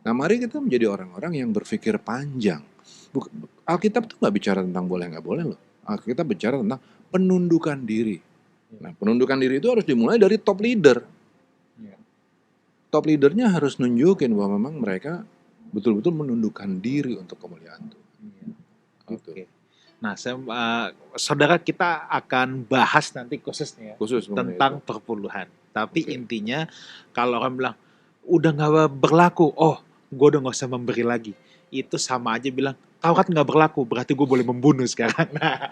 Nah, mari kita menjadi orang-orang yang berpikir panjang. Alkitab tuh nggak bicara tentang boleh nggak boleh loh. Alkitab bicara tentang penundukan diri. Nah, penundukan diri itu harus dimulai dari top leader. Top leadernya harus nunjukin bahwa memang mereka betul-betul menundukkan diri untuk kemuliaan Tuhan. Oke. Nah, saudara kita akan bahas nanti khususnya tentang perpuluhan. Tapi intinya kalau orang bilang udah nggak berlaku, gue udah nggak usah memberi lagi. Itu sama aja bilang Taurat nggak berlaku, berarti gue boleh membunuh sekarang. Nah,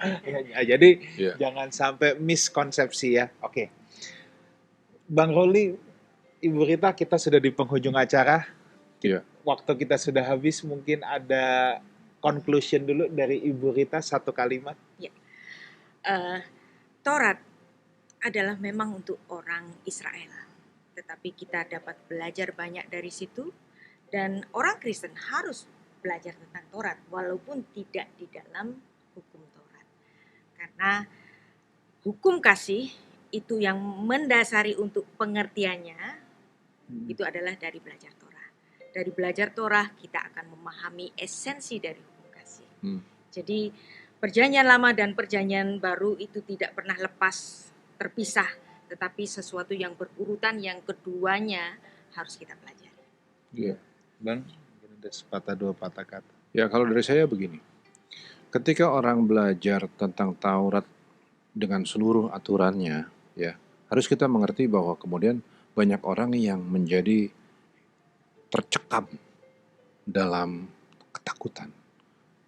jadi jangan sampai miskonsepsi ya. Oke. Bang Roli, Ibu Rita, kita sudah di penghujung acara. Waktu kita sudah habis, mungkin ada conclusion dulu dari Ibu Rita, 1 kalimat. Taurat adalah memang untuk orang Israel, tetapi kita dapat belajar banyak dari situ, dan orang Kristen harus belajar tentang Taurat walaupun tidak di dalam hukum Taurat, karena hukum kasih itu yang mendasari untuk pengertiannya itu adalah dari belajar Torah. Dari belajar Torah kita akan memahami esensi dari hukum kasih. Jadi perjanjian lama dan perjanjian baru itu tidak pernah lepas terpisah, tetapi sesuatu yang berurutan, yang keduanya harus kita pelajari. Iya. Bang, ada sepatah dua patah kata. Ya, kalau dari saya begini. Ketika orang belajar tentang Taurat dengan seluruh aturannya, ya, harus kita mengerti bahwa kemudian banyak orang yang menjadi tercekam dalam ketakutan,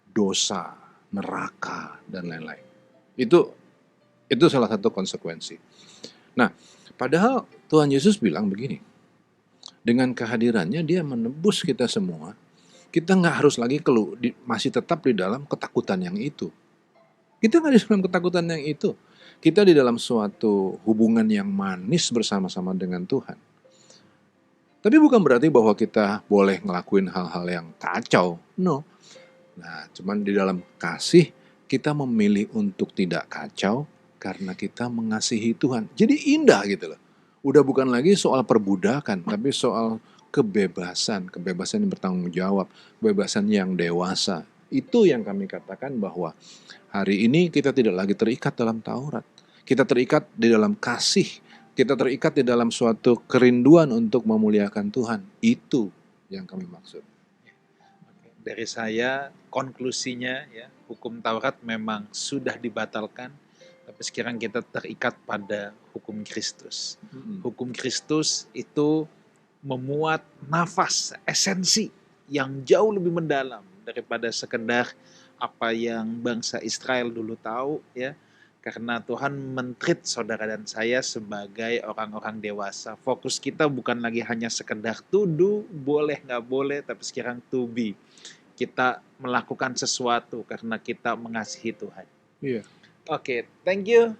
dosa, neraka, dan lain-lain. Itu salah satu konsekuensi. Nah, padahal Tuhan Yesus bilang begini, dengan kehadirannya dia menebus kita semua, kita nggak harus lagi masih tetap di dalam ketakutan yang itu. Kita nggak di dalam ketakutan yang itu. Kita di dalam suatu hubungan yang manis bersama-sama dengan Tuhan. Tapi bukan berarti bahwa kita boleh ngelakuin hal-hal yang kacau. No. Nah, cuman di dalam kasih, kita memilih untuk tidak kacau karena kita mengasihi Tuhan. Jadi indah gitu loh. Udah bukan lagi soal perbudakan, tapi soal kebebasan yang bertanggung jawab, kebebasan yang dewasa. Itu yang kami katakan bahwa hari ini kita tidak lagi terikat dalam Taurat. Kita terikat di dalam kasih. Kita terikat di dalam suatu kerinduan untuk memuliakan Tuhan. Itu yang kami maksud. Dari saya, konklusinya ya, hukum Taurat memang sudah dibatalkan, tapi sekarang kita terikat pada hukum Kristus. Hukum Kristus itu memuat nafas, esensi yang jauh lebih mendalam daripada sekedar apa yang bangsa Israel dulu tahu ya. Karena Tuhan men-treat saudara dan saya sebagai orang-orang dewasa. Fokus kita bukan lagi hanya sekedar tuduh, boleh nggak boleh, tapi sekarang to be. Kita melakukan sesuatu karena kita mengasihi Tuhan. Iya. Oke, thank you.